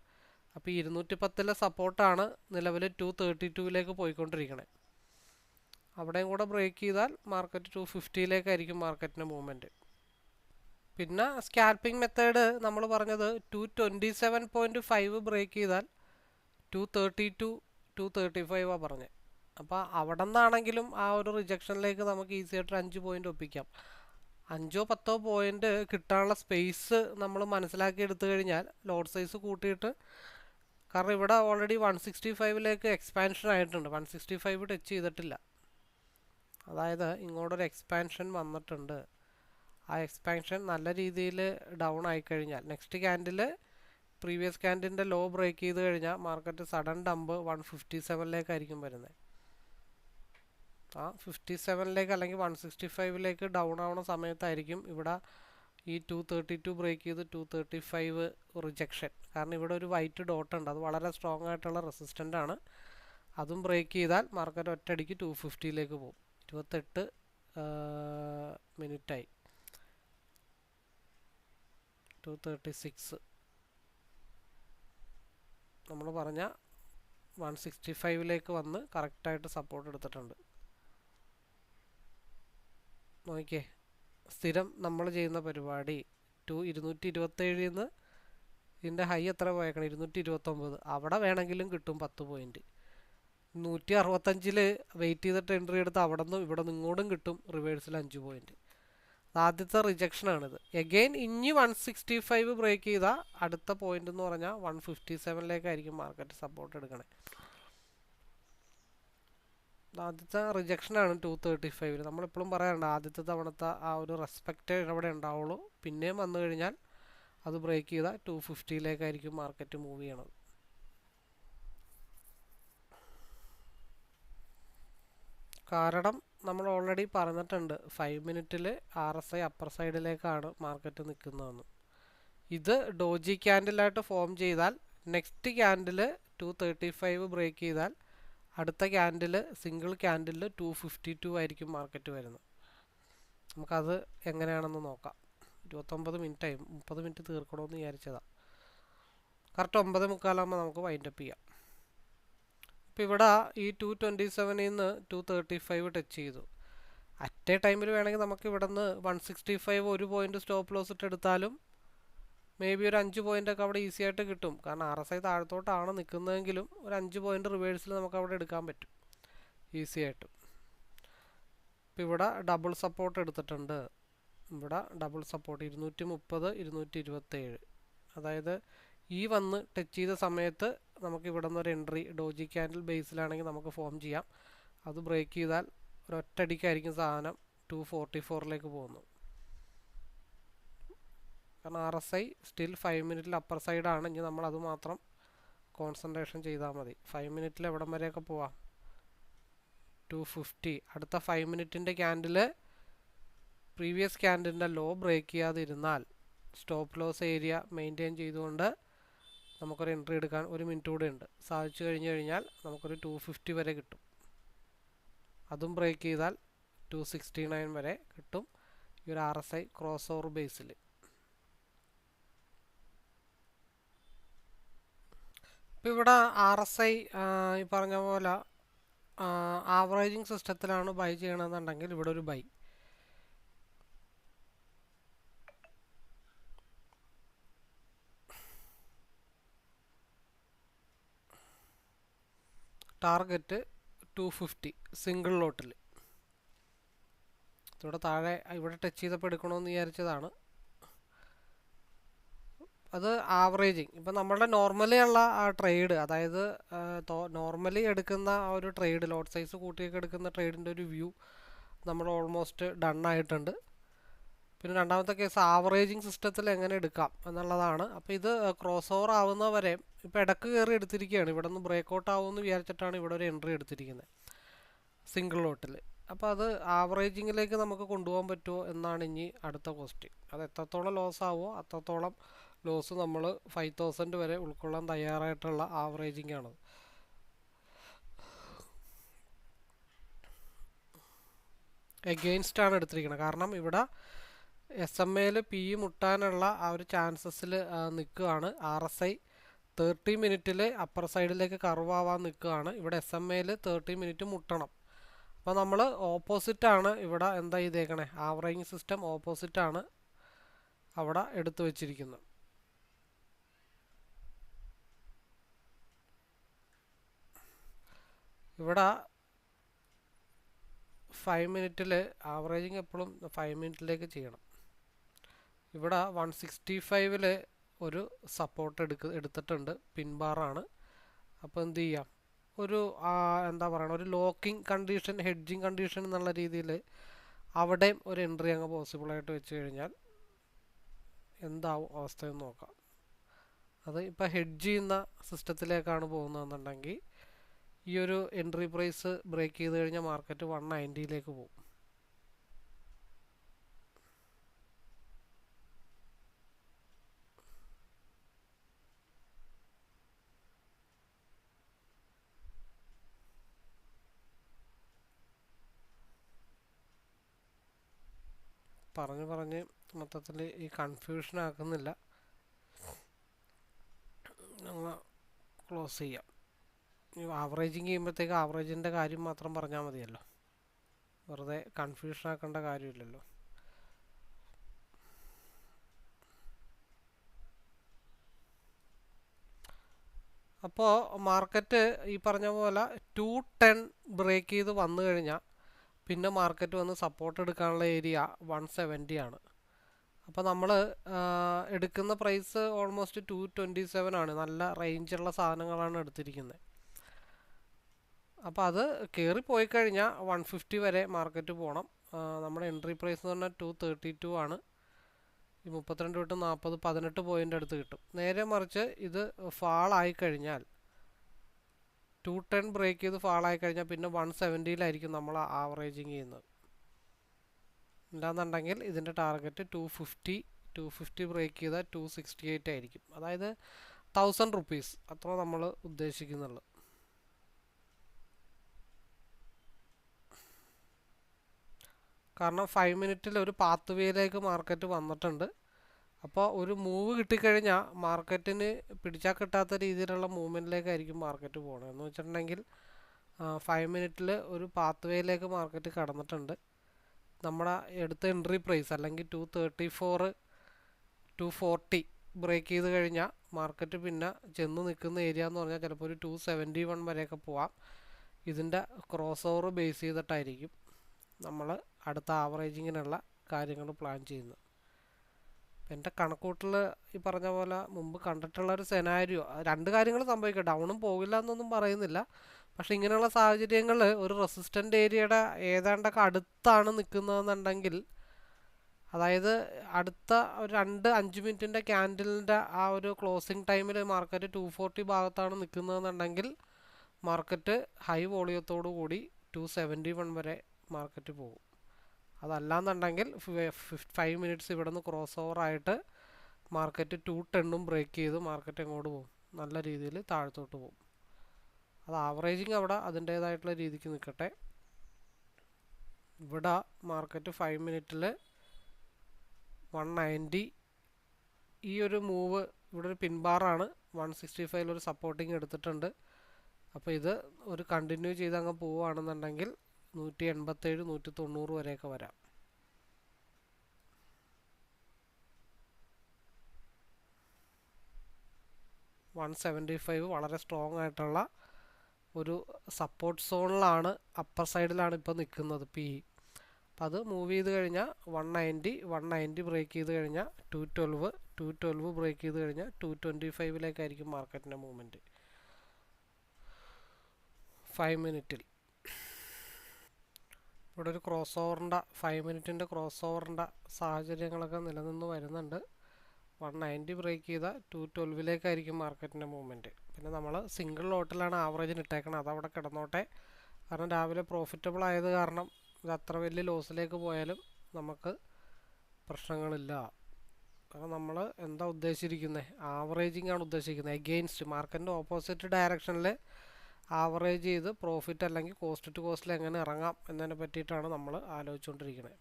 അപ്പോൾ ഈ 210 സപ്പോർട്ടാണ് നിലവിൽ 232 പോയിക്കൊണ്ടിരിക്കണേ. അവിടെയും കൂടെ ബ്രേക്ക് ചെയ്താൽ മാർക്കറ്റ് 250 മാർക്കറ്റിൻ്റെ മൂവ്മെൻറ്റ്. പിന്നെ സ്കാൽപ്പിംഗ് മെത്തേഡ് നമ്മൾ പറഞ്ഞത് 227.5 ബ്രേക്ക് ചെയ്താൽ 232, 235 പറഞ്ഞത്. അപ്പോൾ അവിടെ നിന്നാണെങ്കിലും ആ ഒരു റിജക്ഷനിലേക്ക് നമുക്ക് ഈസി ആയിട്ട് 5 പോയിൻ്റ് ഒപ്പിക്കാം. 5-10 പോയിൻ്റ് കിട്ടാനുള്ള സ്പേസ് നമ്മൾ മനസ്സിലാക്കി എടുത്തു കഴിഞ്ഞാൽ ലോഡ് സൈസ് കൂട്ടിയിട്ട്, കാരണം ഇവിടെ ഓൾറെഡി 165 എക്സ്പാൻഷൻ ആയിട്ടുണ്ട്, 165 ടച്ച് ചെയ്തിട്ടില്ല. അതായത് ഇങ്ങോട്ടൊരു എക്സ്പാൻഷൻ വന്നിട്ടുണ്ട്. ആ എക്സ്പാൻഷൻ നല്ല രീതിയിൽ ഡൗൺ ആയിക്കഴിഞ്ഞാൽ നെക്സ്റ്റ് ക്യാൻഡിൽ പ്രീവിയസ് ക്യാൻഡിൻ്റെ ലോ ബ്രേക്ക് ചെയ്ത് കഴിഞ്ഞാൽ മാർക്കറ്റ് സഡൻ ഡംപ് 157 വരുന്നത്. ആ 57 അല്ലെങ്കിൽ 165 ഡൗൺ ആവുന്ന സമയത്തായിരിക്കും ഇവിടെ ഈ 232 ബ്രേക്ക് ചെയ്ത് 235 റിജക്ഷൻ. കാരണം ഇവിടെ ഒരു വൈറ്റ് ഡോട്ട് ഉണ്ട്, അത് വളരെ സ്ട്രോങ് ആയിട്ടുള്ള റെസിസ്റ്റൻ്റ് ആണ്. അതും ബ്രേക്ക് ചെയ്താൽ മാർക്കറ്റ് ഒറ്റയടിക്ക് 250 പോകും. 28 മിനിറ്റായി, 236. നമ്മൾ പറഞ്ഞ 165 വന്ന് കറക്റ്റായിട്ട് സപ്പോർട്ട് എടുത്തിട്ടുണ്ട്. നോക്കിയേ, സ്ഥിരം നമ്മൾ ചെയ്യുന്ന പരിപാടി 227 നിന്ന് ഇതിൻ്റെ ഹൈ എത്ര പോയേക്കണം, 229. അവിടെ വേണമെങ്കിലും കിട്ടും 10 പോയിൻറ്റ്. 165 വെയിറ്റ് ചെയ്തിട്ട് എൻട്രി എടുത്ത് അവിടെ നിന്ന് ഇവിടെ നിങ്ങോട്ടും കിട്ടും റിവേഴ്സിൽ 5 പോയിൻറ്റ്. ആദ്യത്തെ റിജക്ഷനാണിത്. എഗെയിൻ ഇനി 165 ബ്രേക്ക് ചെയ്താൽ അടുത്ത പോയിന്റ് എന്ന് പറഞ്ഞാൽ 157 മാർക്കറ്റ് സപ്പോർട്ട് എടുക്കണേ. ആദ്യത്തെ റിജക്ഷനാണ് 235. നമ്മളെപ്പോഴും പറയാറുണ്ട് ആദ്യത്തെ തവണത്തെ ആ ഒരു റെസ്പെക്റ്റ് ഇവിടെ ഉണ്ടാവുള്ളൂ. പിന്നെയും വന്നു കഴിഞ്ഞാൽ അത് ബ്രേക്ക് ചെയ്താൽ 250 മാർക്കറ്റ് മൂവ് ചെയ്യണത്. കാരണം നമ്മൾ ഓൾറെഡി പറഞ്ഞിട്ടുണ്ട് 5 മിനിറ്റിൽ RSI അപ്പർ സൈഡിലേക്കാണ് മാർക്കറ്റ് നിൽക്കുന്നതെന്ന്. ഇത് ഡോജി ക്യാൻഡിലായിട്ട് ഫോം ചെയ്താൽ നെക്സ്റ്റ് ക്യാൻഡിൽ 235 ബ്രേക്ക് ചെയ്താൽ അടുത്ത ക്യാൻഡിൽ സിംഗിൾ ക്യാൻഡിൽ 252 മാർക്കറ്റ് വരുന്നത്. നമുക്കത് എങ്ങനെയാണെന്ന് നോക്കാം. 29 മിനിറ്റായി, 30 മിനിറ്റ് തീർക്കണമെന്ന് വിചാരിച്ചതാണ്. കറക്റ്റ് 9:45 നമുക്ക് വൈൻഡപ്പ് ചെയ്യാം. ഇപ്പോൾ ഇവിടെ ഈ 227 നിന്ന് 235 ടച്ച് ചെയ്തു. അറ്റ് എ ടൈമിൽ വേണമെങ്കിൽ നമുക്ക് ഇവിടെ നിന്ന് 165 ഒരു പോയിന്റ് സ്റ്റോപ്പ് ലോസ് ഇട്ട് എടുത്താലും മേ ബി ഒരു 5 പോയിന്റ് ഒക്കെ അവിടെ ഈസി ആയിട്ട് കിട്ടും. കാരണം RSI താഴത്തോട്ടാണ് നിൽക്കുന്നതെങ്കിലും ഒരു 5 പോയിന്റ് റിവേഴ്സിൽ നമുക്ക് അവിടെ എടുക്കാൻ പറ്റും ഈസി ആയിട്ട്. ഇപ്പം ഇവിടെ ഡബിൾ സപ്പോർട്ട് എടുത്തിട്ടുണ്ട്. ഇവിടെ ഡബിൾ സപ്പോർട്ട് 230 227, അതായത് ഈ വന്ന് ടച്ച് ചെയ്ത സമയത്ത് നമുക്ക് ഇവിടെ നിന്ന് ഒരു എൻട്രി ഡോജി ക്യാൻഡിൽ ബേസിലാണെങ്കിൽ നമുക്ക് ഫോം ചെയ്യാം. അത് ബ്രേക്ക് ചെയ്താൽ ഒരൊറ്റടിക്കായിരിക്കും സാധനം 244ലേക്ക് പോകുന്നു. കാരണം RSI സ്റ്റിൽ 5 മിനിറ്റിൽ അപ്പർ സൈഡാണ്. ഇനി നമ്മൾ അത് മാത്രം കോൺസെൻട്രേഷൻ ചെയ്താൽ മതി. 5 മിനിറ്റിൽ എവിടം വരെയൊക്കെ പോവാം? 250. അടുത്ത 5 മിനിറ്റിൻ്റെ ക്യാൻഡിൽ പ്രീവിയസ് ക്യാൻഡിലിൻ്റെ ലോ ബ്രേക്ക് ചെയ്യാതിരുന്നാൽ സ്റ്റോപ്പ് ലോസ് ഏരിയ മെയിൻറ്റെയിൻ ചെയ്തുകൊണ്ട് നമുക്കൊരു എൻട്രി എടുക്കാൻ 1 മിനിറ്റ് കൂടെ ഉണ്ട്. സാധിച്ചു കഴിഞ്ഞാൽ നമുക്കൊരു 250 വരെ കിട്ടും. അതും ബ്രേക്ക് ചെയ്താൽ 269 വരെ കിട്ടും ഈ ഒരു RSI ക്രോസ് ഓവർ ബേസിൽ. ഇപ്പം ഇവിടെ RSI ഈ പറഞ്ഞ പോലെ ആവറേജിങ് സിസ്റ്റത്തിലാണ് ബൈ ചെയ്യണമെന്നുണ്ടെങ്കിൽ ഇവിടെ ഒരു ബൈ. Target 250 single ലോട്ടിൽ. ഇവിടെ താഴെ ഇവിടെ ടച്ച് ചെയ്തപ്പോൾ എടുക്കണമെന്ന് വിചാരിച്ചതാണ്. അത് ആവറേജിങ്. ഇപ്പം നമ്മളുടെ നോർമലി ഉള്ള ആ ട്രേഡ്, അതായത് നോർമലി എടുക്കുന്ന ആ ഒരു ട്രേഡ്, ലോട്ട് സൈസ് കൂട്ടിയൊക്കെ എടുക്കുന്ന ട്രേഡിൻ്റെ ഒരു വ്യൂ നമ്മൾ ഓൾമോസ്റ്റ് ഡൺ ആയിട്ടുണ്ട്. പിന്നെ രണ്ടാമത്തെ കേസ് ആവറേജിങ് സിസ്റ്റത്തിൽ എങ്ങനെ എടുക്കാം എന്നുള്ളതാണ്. അപ്പോൾ ഇത് ക്രോസ് ഓവർ ആവുന്ന വരെ ഇപ്പോൾ ഇടക്ക് കയറി എടുത്തിരിക്കുകയാണ്. ഇവിടെ നിന്ന് ബ്രേക്ക് ഔട്ട് ആവുമെന്ന് വിചാരിച്ചിട്ടാണ് ഇവിടെ ഒരു എൻട്രി എടുത്തിരിക്കുന്നത് സിംഗിൾ ലോട്ടിൽ. അപ്പോൾ അത് ആവറേജിങ്ങിലേക്ക് നമുക്ക് കൊണ്ടുപോകാൻ പറ്റുമോ എന്നാണ് ഇനി അടുത്ത ക്വസ്റ്റ്യൻ. അത് എത്രത്തോളം ലോസ് ആവുമോ അത്രത്തോളം ലോസ് നമ്മൾ 5000 വരെ ഉൾക്കൊള്ളാൻ തയ്യാറായിട്ടുള്ള ആവറേജിങ് ആണ്. എഗെയിൻസ്റ്റ് ആണ് എടുത്തിരിക്കുന്നത്. കാരണം ഇവിടെ SMA പി മുട്ടാനുള്ള ആ ഒരു ചാൻസസിൽ നിൽക്കുകയാണ്. RSI 30 മിനിറ്റിൽ അപ്പർ സൈഡിലേക്ക് കർവ് ആവാൻ നിൽക്കുകയാണ്. ഇവിടെ SMA 30 മിനിറ്റ് മുട്ടണം. അപ്പോൾ നമ്മൾ ഓപ്പോസിറ്റാണ് ഇവിടെ എന്താ ചെയ്തേക്കണേ, ആവറേജിങ് സിസ്റ്റം ഓപ്പോസിറ്റാണ് അവിടെ എടുത്തു വച്ചിരിക്കുന്നത്. ഇവിടെ 5 മിനിറ്റിൽ ആവറേജിങ് എപ്പോഴും 5 മിനിറ്റിലേക്ക് ചെയ്യണം. ഇവിടെ 165 ഒരു സപ്പോർട്ട് എടുത്തിട്ടുണ്ട്, പിൻബാറാണ്. അപ്പോൾ എന്ത് ചെയ്യാം, ഒരു എന്താ പറയുക, ഒരു ലോക്കിംഗ് കണ്ടീഷൻ, ഹെഡ്ജിങ് കണ്ടീഷൻ എന്നുള്ള രീതിയിൽ അവിടെയും ഒരു എൻട്രി അങ്ങ് പോസിബിളായിട്ട് വെച്ച് കഴിഞ്ഞാൽ എന്താവും അവസ്ഥയെന്ന് നോക്കാം. അത് ഇപ്പോൾ ഹെഡ്ജ് ചെയ്യുന്ന സിസ്റ്റത്തിലേക്കാണ് പോകുന്നതെന്നുണ്ടെങ്കിൽ ഈ ഒരു എൻട്രി പ്രൈസ് ബ്രേക്ക് ചെയ്ത് കഴിഞ്ഞാൽ മാർക്കറ്റ് 190ലേക്ക് പോകും. പറഞ്ഞ് മൊത്തത്തിൽ ഈ കൺഫ്യൂഷൻ ആക്കുന്നില്ല, ഞങ്ങൾ ക്ലോസ് ചെയ്യാം. ഈ ആവറേജിങ് ചെയ്യുമ്പോഴത്തേക്ക് ആവറേജിൻ്റെ കാര്യം മാത്രം പറഞ്ഞാൽ മതിയല്ലോ, വെറുതെ കൺഫ്യൂഷൻ ആക്കേണ്ട കാര്യമില്ലല്ലോ. അപ്പോൾ മാർക്കറ്റ് ഈ പറഞ്ഞ പോലെ 210 ബ്രേക്ക് ചെയ്ത് വന്നു കഴിഞ്ഞാൽ പിന്നെ മാർക്കറ്റ് വന്ന് സപ്പോർട്ട് എടുക്കാനുള്ള ഏരിയ 170 ആണ്. അപ്പോൾ നമ്മൾ എടുക്കുന്ന പ്രൈസ് ഓൾമോസ്റ്റ് 227 ആണ്. നല്ല റേഞ്ചുള്ള സാധനങ്ങളാണ് എടുത്തിരിക്കുന്നത്. അപ്പോൾ അത് കയറിപ്പോയി കഴിഞ്ഞാൽ 150 വരെ മാർക്കറ്റ് പോകണം. നമ്മുടെ എൻട്രി പ്രൈസ് എന്ന് പറഞ്ഞാൽ 232 ആണ്. ഈ 32 തൊട്ട് 40 18 പോയിൻ്റ് അടുത്ത് കിട്ടും. നേരെ മറിച്ച് ഇത് ഫാളായി കഴിഞ്ഞാൽ 210 ബ്രേക്ക് ചെയ്ത് ഫാളായി കഴിഞ്ഞാൽ പിന്നെ 170യിലായിരിക്കും നമ്മൾ ആവറേജിങ് ചെയ്യുന്നത്. ഇല്ലാന്നുണ്ടെങ്കിൽ ഇതിൻ്റെ ടാർഗറ്റ് 250 ബ്രേക്ക് ചെയ്താൽ 268 ആയിരിക്കും. അതായത് 1000 റുപ്പീസ് അത്ര നമ്മൾ ഉദ്ദേശിക്കുന്നുള്ളൂ. കാരണം 5 മിനിറ്റിൽ ഒരു പാത്ത് വേയിലേക്ക് മാർക്കറ്റ് വന്നിട്ടുണ്ട്. അപ്പോൾ ഒരു മൂവ് കിട്ടിക്കഴിഞ്ഞാൽ മാർക്കറ്റിന് പിടിച്ചാൽ കിട്ടാത്ത രീതിയിലുള്ള മൂവ്മെൻറ്റിലേക്കായിരിക്കും മാർക്കറ്റ് പോകണം. എന്ന് വെച്ചിട്ടുണ്ടെങ്കിൽ 5 മിനിറ്റിൽ ഒരു പാത്ത് വേയിലേക്ക് മാർക്കറ്റ് കടന്നിട്ടുണ്ട്. നമ്മുടെ എടുത്ത എൻട്രി പ്രൈസ് അല്ലെങ്കിൽ 234 240 ബ്രേക്ക് ചെയ്ത് കഴിഞ്ഞാൽ മാർക്കറ്റ് പിന്നെ ചെന്ന് നിൽക്കുന്ന ഏരിയ എന്ന് പറഞ്ഞാൽ ചിലപ്പോൾ ഒരു 271 വരെയൊക്കെ പോവാം. ഇതിൻ്റെ ക്രോസ് ഓവർ ബേസ് ചെയ്തിട്ടായിരിക്കും നമ്മൾ അടുത്ത ആവറേജിങ്ങിനുള്ള കാര്യങ്ങൾ പ്ലാൻ ചെയ്യുന്നത്. എൻ്റെ കണക്കൂട്ടിൽ ഈ പറഞ്ഞ പോലെ മുമ്പ് കണ്ടിട്ടുള്ള ഒരു സെനാരിയോ, രണ്ട് കാര്യങ്ങൾ സംഭവിക്കുക, ഡൗണും പോകില്ല എന്നൊന്നും പറയുന്നില്ല. പക്ഷേ ഇങ്ങനെയുള്ള സാഹചര്യങ്ങൾ ഒരു റെസിസ്റ്റൻ്റ് ഏരിയയുടെ ഏതാണ്ടൊക്കെ അടുത്താണ് നിൽക്കുന്നതെന്നുണ്ടെങ്കിൽ, അതായത് അടുത്ത ഒരു 5 മിനിറ്റിൻ്റെ ക്യാൻഡിലിൻ്റെ ആ ഒരു ക്ലോസിംഗ് ടൈമിൽ മാർക്കറ്റ് 240 ഭാഗത്താണ് നിൽക്കുന്നതെന്നുണ്ടെങ്കിൽ മാർക്കറ്റ് ഹൈ വോളിയത്തോടു കൂടി 271 വരെ മാർക്കറ്റ് പോകും. അതല്ലാന്നുണ്ടെങ്കിൽ 5 മിനിറ്റ്സ് ഇവിടെ നിന്ന് ക്രോസ് ഓവർ ആയിട്ട് മാർക്കറ്റ് 210 ബ്രേക്ക് ചെയ്ത് മാർക്കറ്റ് എങ്ങോട്ട് പോകും? നല്ല രീതിയിൽ താഴത്തോട്ട് പോകും. അത് ആവറേജിങ് അവിടെ അതിൻ്റേതായിട്ടുള്ള രീതിക്ക് നിൽക്കട്ടെ. ഇവിടെ മാർക്കറ്റ് 5 മിനിറ്റിൽ 190, ഈ ഒരു മൂവ് ഇവിടെ ഒരു പിൻബാറാണ്. 165 ഒരു സപ്പോർട്ടിങ് എടുത്തിട്ടുണ്ട്. അപ്പോൾ ഇത് ഒരു കണ്ടിന്യൂ ചെയ്ത് അങ്ങ് പോവുകയാണെന്നുണ്ടെങ്കിൽ 187 190 വരെയൊക്കെ വരാം. $175 വളരെ സ്ട്രോങ് ആയിട്ടുള്ള ഒരു സപ്പോർട്ട് സോണിലാണ്, അപ്പർ സൈഡിലാണ് ഇപ്പോൾ നിൽക്കുന്നത് പി. അപ്പം അത് മൂവ് ചെയ്ത് കഴിഞ്ഞാൽ 190 ബ്രേക്ക് ചെയ്ത് കഴിഞ്ഞാൽ 212 ബ്രേക്ക് ചെയ്ത് കഴിഞ്ഞാൽ 225 മാർക്കറ്റിൻ്റെ മൂവ്മെൻറ്റ് 5 മിനിറ്റിൽ. ഇവിടെ ഒരു ക്രോസ് ഓവറിൻ്റെ 5 മിനിറ്റിൻ്റെ ക്രോസ് ഓവറിൻ്റെ സാഹചര്യങ്ങളൊക്കെ നിലനിന്ന് വരുന്നുണ്ട്. 190 ബ്രേക്ക് ചെയ്താൽ 212 മാർക്കറ്റിൻ്റെ മൂവ്മെൻറ്റ്. പിന്നെ നമ്മൾ സിംഗിൾ ലോട്ടിലാണ് ആവറേജിന് ഇട്ടേക്കണം, അതവിടെ കിടന്നോട്ടെ. കാരണം രാവിലെ പ്രോഫിറ്റബിൾ ആയത് കാരണം ഇത് അത്ര വലിയ ലോസിലേക്ക് പോയാലും നമുക്ക് പ്രശ്നങ്ങളില്ല. കാരണം നമ്മൾ എന്താ ഉദ്ദേശിച്ചിരിക്കുന്നത്? ആവറേജിങ് ആണ് ഉദ്ദേശിക്കുന്നത്. എഗെയിൻസ്റ്റ് മാർക്കറ്റിൻ്റെ ഓപ്പോസിറ്റ് ഡയറക്ഷനിൽ ആവറേജ് ചെയ്ത് പ്രോഫിറ്റ് അല്ലെങ്കിൽ കോസ്റ്റ് ടു കോസ്റ്റിൽ എങ്ങനെ ഇറങ്ങാം എന്നതിനെ പറ്റിയിട്ടാണ് നമ്മൾ ആലോചിച്ചുകൊണ്ടിരിക്കുന്നത്.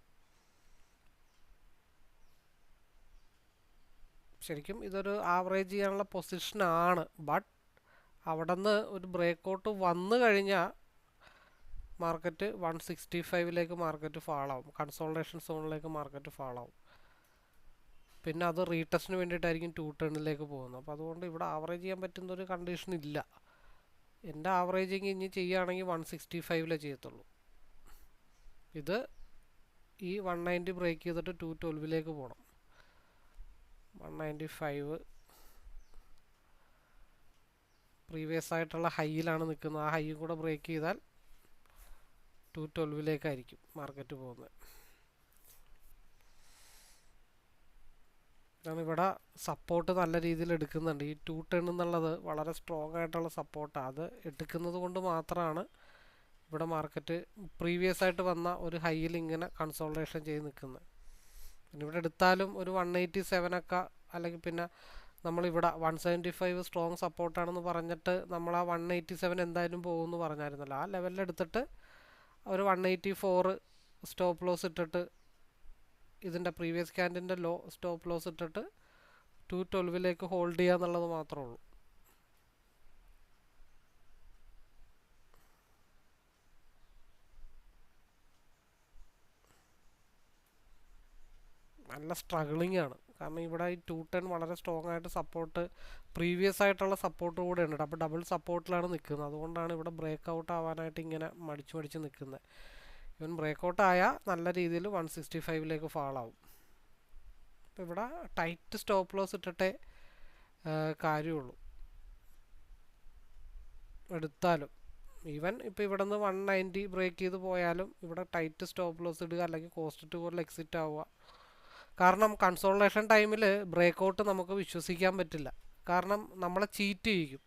ശരിക്കും ഇതൊരു ആവറേജ് ചെയ്യാനുള്ള പൊസിഷനാണ്. ബട്ട് അവിടെ നിന്ന് ഒരു ബ്രേക്കൗട്ട് വന്നു കഴിഞ്ഞാൽ മാർക്കറ്റ് 165 മാർക്കറ്റ് ഫാളാവും. കൺസോൾട്ടേഷൻ സോണിലേക്ക് മാർക്കറ്റ് ഫാളാവും. പിന്നെ അത് റീടെസ്റ്റിന് വേണ്ടിയിട്ടായിരിക്കും 210 പോകുന്നത്. അപ്പോൾ അതുകൊണ്ട് ഇവിടെ ആവറേജ് ചെയ്യാൻ പറ്റുന്ന ഒരു കണ്ടീഷൻ ഇല്ല. എൻ്റെ ആവറേജിങ് ഇനി ചെയ്യുകയാണെങ്കിൽ 165 ചെയ്യത്തുള്ളൂ. ഇത് ഈ 190 ബ്രേക്ക് ചെയ്തിട്ട് 212 പോകണം. 195 പ്രീവിയസ് ആയിട്ടുള്ള ഹൈയിലാണ് നിൽക്കുന്നത്. ആ ഹൈ കൂടെ ബ്രേക്ക് ചെയ്താൽ 212 മാർക്കറ്റ് പോകുന്നത്. ഇവിടെ സപ്പോർട്ട് നല്ല രീതിയിൽ എടുക്കുന്നുണ്ട്. ഈ 210 എന്നുള്ളത് വളരെ സ്ട്രോങ് ആയിട്ടുള്ള സപ്പോർട്ടാണ്. അത് എടുക്കുന്നത് കൊണ്ട് മാത്രമാണ് ഇവിടെ മാർക്കറ്റ് പ്രീവിയസ് ആയിട്ട് വന്ന ഒരു ഹൈയിൽ ഇങ്ങനെ കൺസോൾട്ടേഷൻ ചെയ്ത് നിൽക്കുന്നത്. പിന്നെ ഇവിടെ എടുത്താലും ഒരു 187 അല്ലെങ്കിൽ പിന്നെ നമ്മളിവിടെ 175 സ്ട്രോങ് സപ്പോർട്ടാണെന്ന് പറഞ്ഞിട്ട് നമ്മൾ ആ 187 എന്തായാലും പോകുമെന്ന് പറഞ്ഞായിരുന്നല്ലോ. ആ ലെവലിൽ എടുത്തിട്ട് ഒരു 184 സ്റ്റോപ്പ് ലോസ് ഇട്ടിട്ട്, ഇതിൻ്റെ പ്രീവിയസ് ക്യാൻഡിൻ്റെ ലോ സ്റ്റോപ്പ് ലോസ് ഇട്ടിട്ട് 212 ഹോൾഡ് ചെയ്യുക എന്നുള്ളത് മാത്രമേ ഉള്ളൂ. നല്ല സ്ട്രഗിളിംഗ് ആണ്. കാരണം ഇവിടെ ഈ 210 വളരെ സ്ട്രോങ് ആയിട്ട് സപ്പോർട്ട്, പ്രീവിയസ് ആയിട്ടുള്ള സപ്പോർട്ട് കൂടെ ഉണ്ട്. അപ്പോൾ ഡബിൾ സപ്പോർട്ടിലാണ് നിൽക്കുന്നത്. അതുകൊണ്ടാണ് ഇവിടെ ബ്രേക്ക് ഔട്ട് ആവാനായിട്ട് ഇങ്ങനെ മടിച്ച് നിൽക്കുന്നത്. ഇവൻ ബ്രേക്ക് ഔട്ട് ആയാൽ നല്ല രീതിയിൽ 165 ഫാളാവും. അപ്പോൾ ഇവിടെ ടൈറ്റ് സ്റ്റോപ്പ് ലോസ് ഇട്ടിട്ടേ കാര്യമുള്ളൂ എടുത്താലും. ഈവൻ ഇപ്പോൾ ഇവിടെ നിന്ന് 190 ബ്രേക്ക് ചെയ്ത് പോയാലും ഇവിടെ ടൈറ്റ് സ്റ്റോപ്പ് ലോസ് ഇടുക അല്ലെങ്കിൽ കോസ്റ്റ് ടു കോസ്റ്റിൽ എക്സിറ്റ് ആവുക. കാരണം കൺസോൾട്ടേഷൻ ടൈമിൽ ബ്രേക്ക് ഔട്ട് നമുക്ക് വിശ്വസിക്കാൻ പറ്റില്ല. കാരണം നമ്മളെ ചീറ്റ് ചെയ്യിക്കും.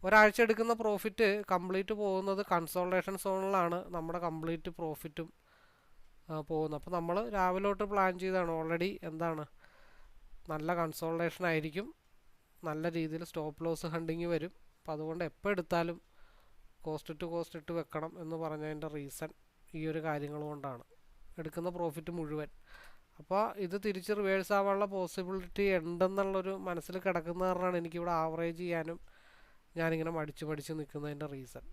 ഒരാഴ്ച എടുക്കുന്ന പ്രോഫിറ്റ് കംപ്ലീറ്റ് പോകുന്നത് കൺസോൾട്ടേഷൻ സോണിലാണ് നമ്മുടെ കംപ്ലീറ്റ് പ്രോഫിറ്റും പോകുന്നത്. അപ്പോൾ നമ്മൾ രാവിലെ തൊട്ട് പ്ലാൻ ചെയ്താണ് ഓൾറെഡി എന്താണ് നല്ല കൺസോൾട്ടേഷൻ ആയിരിക്കും, നല്ല രീതിയിൽ സ്റ്റോപ്പ് ലോസ് ഹണ്ടിങ് വരും. അപ്പോൾ അതുകൊണ്ട് എപ്പോൾ എടുത്താലും കോസ്റ്റ് ടു കോസ്റ്റ് ഇട്ട് വെക്കണം എന്ന് പറഞ്ഞതിൻ്റെ റീസൺ ഈ ഒരു കാര്യങ്ങൾ കൊണ്ടാണ്, എടുക്കുന്ന പ്രോഫിറ്റ് മുഴുവൻ. അപ്പോൾ ഇത് തിരിച്ച് റിവേഴ്സ് ആവാനുള്ള പോസിബിലിറ്റി ഉണ്ടെന്നുള്ളൊരു മനസ്സിൽ കിടക്കുന്ന കാരണമാണ് എനിക്കിവിടെ ആവറേജ് ചെയ്യാനും ഞാനിങ്ങനെ മടിച്ച് നിൽക്കുന്നതിൻ്റെ റീസൺ.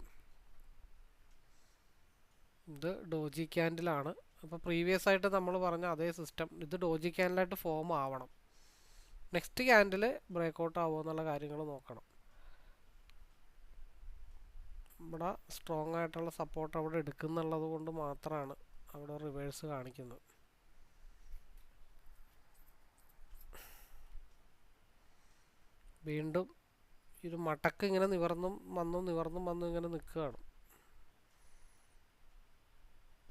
ഇത് ഡോജി ക്യാൻഡിലാണ്. അപ്പോൾ പ്രീവിയസ് ആയിട്ട് നമ്മൾ പറഞ്ഞ അതേ സിസ്റ്റം ഇത് ഡോജി ക്യാൻഡിലായിട്ട് ഫോം ആവണം. നെക്സ്റ്റ് ക്യാൻഡിൽ ബ്രേക്കൗട്ട് ആവുമോ എന്നുള്ള കാര്യങ്ങൾ നോക്കണം. ഇവിടെ സ്ട്രോങ് ആയിട്ടുള്ള സപ്പോർട്ട് അവിടെ എടുക്കുന്നുള്ളത് കൊണ്ട് മാത്രമാണ് അവിടെ റിവേഴ്സ് കാണിക്കുന്നത്. വീണ്ടും ഒരു മടക്ക് ഇങ്ങനെ നിവർന്നും വന്നും ഇങ്ങനെ നിൽക്കുകയാണ്.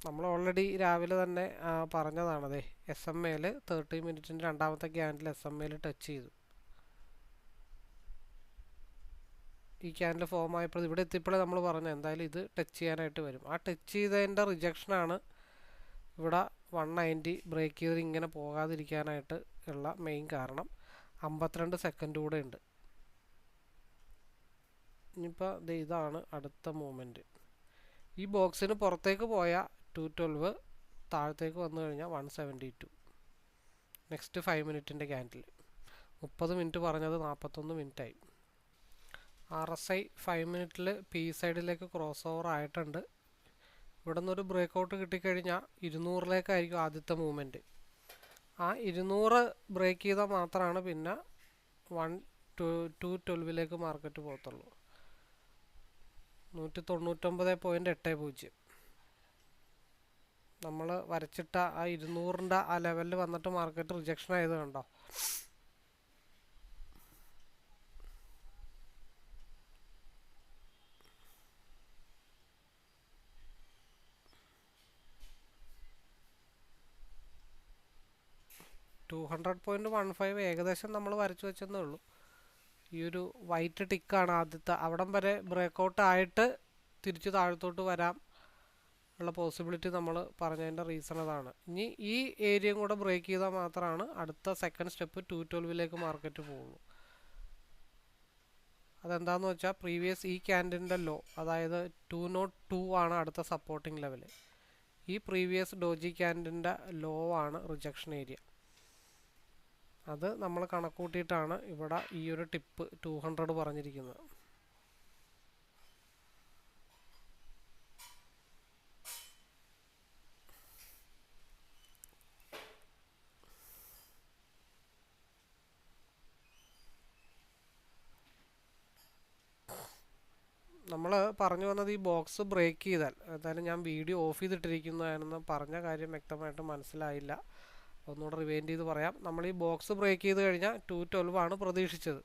നമ്മൾ ഓൾറെഡി രാവിലെ തന്നെ പറഞ്ഞതാണതേ, എസ് എം എയിൽ 30 മിനിറ്റിൻ്റെ രണ്ടാമത്തെ ക്യാൻഡിൽ എസ് എം എയിൽ ടച്ച് ചെയ്തു. ഈ ക്യാൻഡിൽ ഫോം ആയപ്പോൾ ഇവിടെ എത്തിയപ്പോഴേ നമ്മൾ പറഞ്ഞു എന്തായാലും ഇത് ടച്ച് ചെയ്യാനായിട്ട് വരും. ആ ടച്ച് ചെയ്തതിൻ്റെ റിജക്ഷനാണ് ഇവിടെ 190 ബ്രേക്ക് ചെയ്ത് ഇങ്ങനെ പോകാതിരിക്കാനായിട്ട് ഉള്ള മെയിൻ കാരണം. 52 സെക്കൻഡ് കൂടെ ഉണ്ട്. ഇനിയിപ്പോൾ ഇതാണ് അടുത്ത മൂവ്മെൻറ്റ്. ഈ ബോക്സിന് പുറത്തേക്ക് പോയ 212 താഴത്തേക്ക് വന്നു കഴിഞ്ഞാൽ 172. നെക്സ്റ്റ് 5 മിനിറ്റിൻ്റെ ക്യാൻഡിൽ 30 മിനിറ്റ് പറഞ്ഞത് 41 മിനിറ്റായി. RSI 5 മിനിറ്റിൽ പി സൈഡിലേക്ക് ക്രോസ് ഓവർ ആയിട്ടുണ്ട്. ഇവിടെ നിന്നൊരു ബ്രേക്കൗട്ട് കിട്ടിക്കഴിഞ്ഞാൽ 200ലേക്കായിരിക്കും ആദ്യത്തെ മൂവ്മെൻറ്റ്. ആ 200 ബ്രേക്ക് ചെയ്താൽ മാത്രമാണ് പിന്നെ 212ലേക്ക് മാർക്കറ്റ് പോകത്തുള്ളൂ. 199.80 നമ്മൾ വരച്ചിട്ട ആ 200ൻ്റെ ആ ലെവലിൽ വന്നിട്ട് മാർക്കറ്റ് റിജക്ഷൻ ആയത് കണ്ടോ. $200.15 ഏകദേശം നമ്മൾ വരച്ചു വെച്ചെന്നേ ഉള്ളൂ. ഈ ഒരു വൈറ്റ് ടിക്കാണ് ആദ്യത്തെ. അവിടം വരെ ബ്രേക്കൗട്ട് ആയിട്ട് തിരിച്ച് താഴത്തോട്ട് വരാം ഉള്ള പോസിബിലിറ്റി നമ്മൾ പറഞ്ഞതിൻ്റെ റീസൺ അതാണ്. ഇനി ഈ ഏരിയയും കൂടെ ബ്രേക്ക് ചെയ്താൽ മാത്രമാണ് അടുത്ത സെക്കൻഡ് സ്റ്റെപ്പ് 212ലേക്ക് മാർക്കറ്റ് പോകുള്ളൂ. അതെന്താണെന്ന് വെച്ചാൽ പ്രീവിയസ് ഈ ക്യാൻഡിലിൻ്റെ ലോ, അതായത് 202 ആണ് അടുത്ത സപ്പോർട്ടിംഗ് ലെവൽ. ഈ പ്രീവിയസ് ഡോജി ക്യാൻഡിലിൻ്റെ ലോ ആണ് റിജക്ഷൻ ഏരിയ. അത് നമ്മൾ കണക്കൂട്ടിയിട്ടാണ് ഇവിടെ ഈ ഒരു ടിപ്പ് 200 പറഞ്ഞിരിക്കുന്നത്. നമ്മൾ പറഞ്ഞു വന്നത് ഈ ബോക്സ് ബ്രേക്ക് ചെയ്താൽ, എന്തായാലും ഞാൻ വീഡിയോ ഓഫ് ചെയ്തിട്ടിരിക്കുന്നതാണെന്ന് പറഞ്ഞ കാര്യം വ്യക്തമായിട്ട് മനസ്സിലായില്ല. ഒന്നുകൂടെ റിവൈൻഡ് ചെയ്ത് പറയാം. നമ്മൾ ഈ ബോക്സ് ബ്രേക്ക് ചെയ്ത് കഴിഞ്ഞാൽ 212 ആണ് പ്രതീക്ഷിച്ചത്.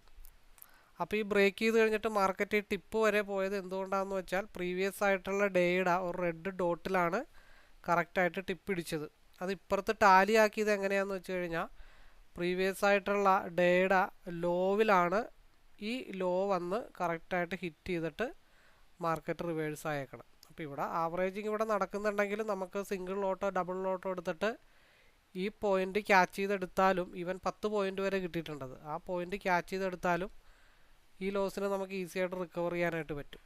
അപ്പോൾ ഈ ബ്രേക്ക് ചെയ്ത് കഴിഞ്ഞിട്ട് മാർക്കറ്റ് ടിപ്പ് വരെ പോയത് എന്തുകൊണ്ടാണെന്ന് വെച്ചാൽ പ്രീവിയസ് ആയിട്ടുള്ള ഡേയുടെ ഒരു റെഡ് ഡോട്ടിലാണ് കറക്റ്റായിട്ട് ടിപ്പ് ഇടിച്ചത്. അത് ഇപ്പുറത്ത് ടാലി ആക്കിയത് എങ്ങനെയാണെന്ന് വെച്ച് കഴിഞ്ഞാൽ പ്രീവിയസ് ആയിട്ടുള്ള ഡേയുടെ ലോവിലാണ് ഈ ലോ വന്ന് കറക്റ്റായിട്ട് ഹിറ്റ് ചെയ്തിട്ട് മാർക്കറ്റ് റിവേഴ്സ് ആയേക്കണം. അപ്പോൾ ഇവിടെ ആവറേജിങ് ഇവിടെ നടക്കുന്നുണ്ടെങ്കിൽ നമുക്ക് സിംഗിൾ ലോട്ടോ ഡബിൾ ലോട്ടോ എടുത്തിട്ട് ഈ പോയിന്റ് ക്യാച്ച് ചെയ്തെടുത്താലും ഈവൻ 10 പോയിന്റ് വരെ കിട്ടിയിട്ടുണ്ടത്. ആ പോയിന്റ് ക്യാച്ച് ചെയ്തെടുത്താലും ഈ ലോസിനെ നമുക്ക് ഈസി ആയിട്ട് റിക്കവർ ചെയ്യാനായിട്ട് പറ്റും.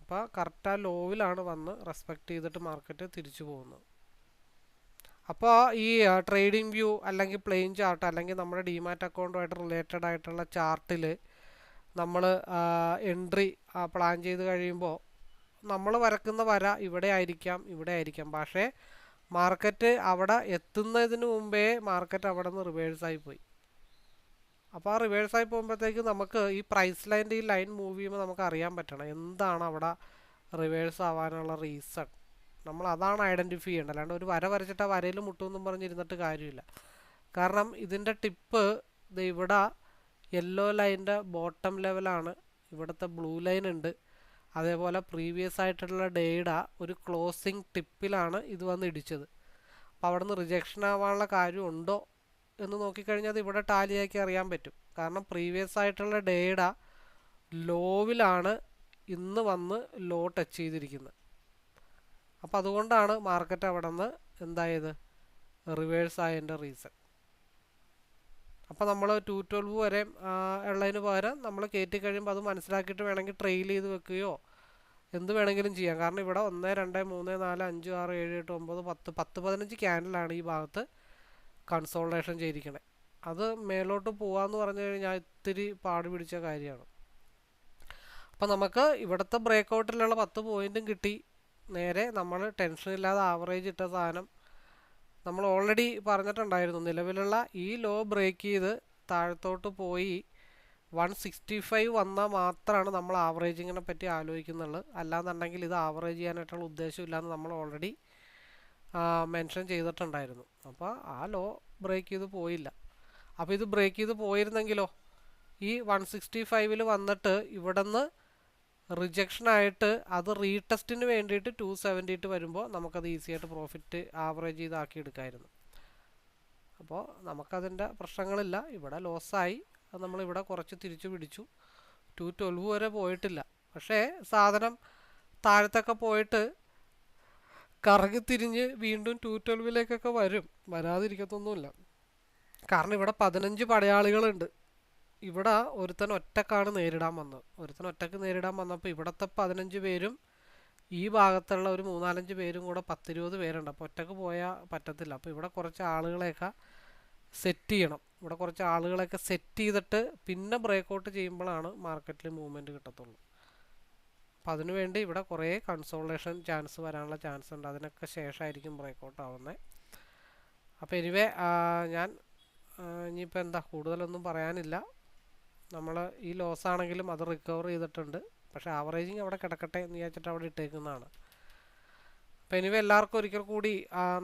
അപ്പോൾ കറക്റ്റ് ആ ലോവിലാണ് വന്ന് റെസ്പെക്റ്റ് ചെയ്തിട്ട് മാർക്കറ്റ് തിരിച്ചു പോകുന്നത്. അപ്പോൾ ഈ ട്രേഡിംഗ് വ്യൂ അല്ലെങ്കിൽ പ്ലെയിൻ ചാർട്ട് അല്ലെങ്കിൽ നമ്മുടെ ഡിമാറ്റ് അക്കൗണ്ടുമായിട്ട് റിലേറ്റഡ് ആയിട്ടുള്ള ചാർട്ടിൽ നമ്മൾ എൻട്രി പ്ലാൻ ചെയ്ത് കഴിയുമ്പോൾ നമ്മൾ വരക്കുന്ന വര ഇവിടെ ആയിരിക്കാം. പക്ഷേ മാർക്കറ്റ് അവിടെ എത്തുന്നതിന് മുമ്പേ മാർക്കറ്റ് അവിടെ നിന്ന് റിവേഴ്സായി പോയി. അപ്പോൾ ആ റിവേഴ്സായി പോകുമ്പോഴത്തേക്ക് നമുക്ക് ഈ പ്രൈസ് ലൈൻ്റെ ഈ ലൈൻ മൂവ് ചെയ്യുമ്പോൾ നമുക്ക് അറിയാൻ പറ്റണം എന്താണ് അവിടെ റിവേഴ്സ് ആവാനുള്ള റീസൺ. നമ്മൾ അതാണ് ഐഡൻറ്റിഫൈ ചെയ്യേണ്ടത്. അല്ലാണ്ട് ഒരു വര വരച്ചിട്ട് ആ വരയിൽ മുട്ടുമെന്നും പറഞ്ഞിരുന്നിട്ട് കാര്യമില്ല. കാരണം ഇതിൻ്റെ ടിപ്പ് ഇവിടെ യെല്ലോ ലൈൻ്റെ ബോട്ടം ലെവലാണ്, ഇവിടുത്തെ ബ്ലൂ ലൈൻ ഉണ്ട്. അതേപോലെ പ്രീവിയസ് ആയിട്ടുള്ള ഡേയുടെ ഒരു ക്ലോസിങ് ടിപ്പിലാണ് ഇത് വന്ന് ഇടിച്ചത്. അപ്പോൾ അവിടെ നിന്ന് റിജക്ഷൻ ആവാനുള്ള കാര്യം ഉണ്ടോ എന്ന് നോക്കിക്കഴിഞ്ഞാൽ അത് ഇവിടെ ടാലിയാക്കി അറിയാൻ പറ്റും. കാരണം പ്രീവിയസ് ആയിട്ടുള്ള ഡേയുടെ ലോവിലാണ് ഇന്ന് വന്ന് ലോ ടച്ച് ചെയ്തിരിക്കുന്നത്. അപ്പോൾ അതുകൊണ്ടാണ് മാർക്കറ്റ് അവിടെ നിന്ന് എന്തായത് റിവേഴ്സ് ആയതിൻ്റെ റീസൺ. അപ്പോൾ നമ്മൾ 212 വരെ ഉള്ളതിന് പകരം നമ്മൾ കയറ്റി കഴിയുമ്പോൾ അത് മനസ്സിലാക്കിയിട്ട് വേണമെങ്കിൽ ട്രെയിൽ ചെയ്ത് വെക്കുകയോ എന്ത് വേണമെങ്കിലും ചെയ്യാം. കാരണം ഇവിടെ 1 2 3 4 5 6 7 8 9 10 15 ക്യാൻഡിലാണ് ഈ ഭാഗത്ത് കൺസോൾട്ടേഷൻ ചെയ്തിരിക്കണേ. അത് മേലോട്ട് പോകാമെന്ന് പറഞ്ഞു കഴിഞ്ഞാൽ ഇത്തിരി പാട് പിടിച്ച കാര്യമാണ്. അപ്പോൾ നമുക്ക് ഇവിടുത്തെ ബ്രേക്കൗട്ടിലുള്ള 10 പോയിൻറ്റും കിട്ടി. നേരെ നമ്മൾ ടെൻഷനില്ലാതെ ആവറേജ് ഇട്ട സാധനം നമ്മൾ ഓൾറെഡി പറഞ്ഞിട്ടുണ്ടായിരുന്നു, നിലവിലുള്ള ഈ ലോ ബ്രേക്ക് ചെയ്ത് താഴത്തോട്ട് പോയി 165 വന്നാൽ മാത്രമാണ് നമ്മൾ ആവറേജിങ്ങിനെ പറ്റി ആലോചിക്കുന്നുള്ളൂ. അല്ലാന്നുണ്ടെങ്കിൽ ഇത് ആവറേജ് ചെയ്യാനായിട്ടുള്ള ഉദ്ദേശമില്ലാന്ന് നമ്മൾ ഓൾറെഡി മെൻഷൻ ചെയ്തിട്ടുണ്ടായിരുന്നു. അപ്പോൾ ആ ലോ ബ്രേക്ക് ചെയ്ത് പോയില്ല. അപ്പോൾ ഇത് ബ്രേക്ക് ചെയ്ത് പോയിരുന്നെങ്കിലോ ഈ 165 വന്നിട്ട് ഇവിടെ നിന്ന് റിജക്ഷനായിട്ട് അത് റീടെസ്റ്റിന് വേണ്ടിയിട്ട് 270 വരുമ്പോൾ നമുക്കത് ഈസി ആയിട്ട് പ്രോഫിറ്റ് ആവറേജ് ചെയ്താക്കി എടുക്കാമായിരുന്നു. അപ്പോൾ നമുക്കതിൻ്റെ പ്രശ്നങ്ങളില്ല. ഇവിടെ ലോസായി, അത് നമ്മളിവിടെ കുറച്ച് തിരിച്ചു പിടിച്ചു. 212 വരെ പോയിട്ടില്ല. പക്ഷേ സാധനം താഴത്തൊക്കെ പോയിട്ട് കറങ്ങി തിരിഞ്ഞ് വീണ്ടും 212 വരും, വരാതിരിക്കത്തൊന്നുമില്ല. കാരണം ഇവിടെ 15 പടയാളികളുണ്ട്. ഇവിടെ ഒരുത്തൻ ഒറ്റക്കാണ് നേരിടാൻ വന്നത്. ഒരുത്തൻ ഒറ്റക്ക് നേരിടാൻ വന്നപ്പോൾ ഇവിടുത്തെ 15 പേരും ഈ ഭാഗത്തുള്ള ഒരു 3-4 പേരും കൂടെ 10-20 പേരുണ്ട്. അപ്പോൾ ഒറ്റക്ക് പോയാൽ പറ്റത്തില്ല. അപ്പോൾ ഇവിടെ കുറച്ച് ആളുകളെയൊക്കെ സെറ്റ് ചെയ്യണം. ഇവിടെ കുറച്ച് ആളുകളെയൊക്കെ സെറ്റ് ചെയ്തിട്ട് പിന്നെ ബ്രേക്കൗട്ട് ചെയ്യുമ്പോഴാണ് മാർക്കറ്റിൽ മൂവ്മെൻറ്റ് കിട്ടത്തുള്ളൂ. അപ്പോൾ അതിനുവേണ്ടി ഇവിടെ കുറേ കൺസോളേഷൻ ചാൻസ് വരാനുള്ള ചാൻസ് ഉണ്ട്. അതിനൊക്കെ ശേഷമായിരിക്കും ബ്രേക്കൗട്ട് ആവുന്നത്. അപ്പോൾ എനിവേ ഞാൻ ഇനിയിപ്പോൾ എന്താ കൂടുതലൊന്നും പറയാനില്ല. നമ്മൾ ഈ ലോസ് ആണെങ്കിലും അത് റിക്കവർ ചെയ്തിട്ടുണ്ട്. പക്ഷേ ആവറേജിങ് അവിടെ കിടക്കട്ടെ എന്ന് വിചാരിച്ചിട്ട് അവിടെ ഇട്ടേക്കുന്നതാണ്. അപ്പോൾ എനിവേ എല്ലാവർക്കും ഒരിക്കൽ കൂടി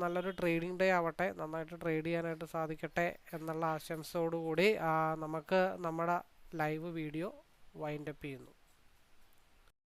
നല്ലൊരു ട്രേഡിംഗ് ഡേ ആവട്ടെ, നന്നായിട്ട് ട്രേഡ് ചെയ്യാനായിട്ട് സാധിക്കട്ടെ എന്നുള്ള ആശംസയോടുകൂടി നമുക്ക് നമ്മുടെ ലൈവ് വീഡിയോ വൈൻഡപ്പ് ചെയ്യുന്നു.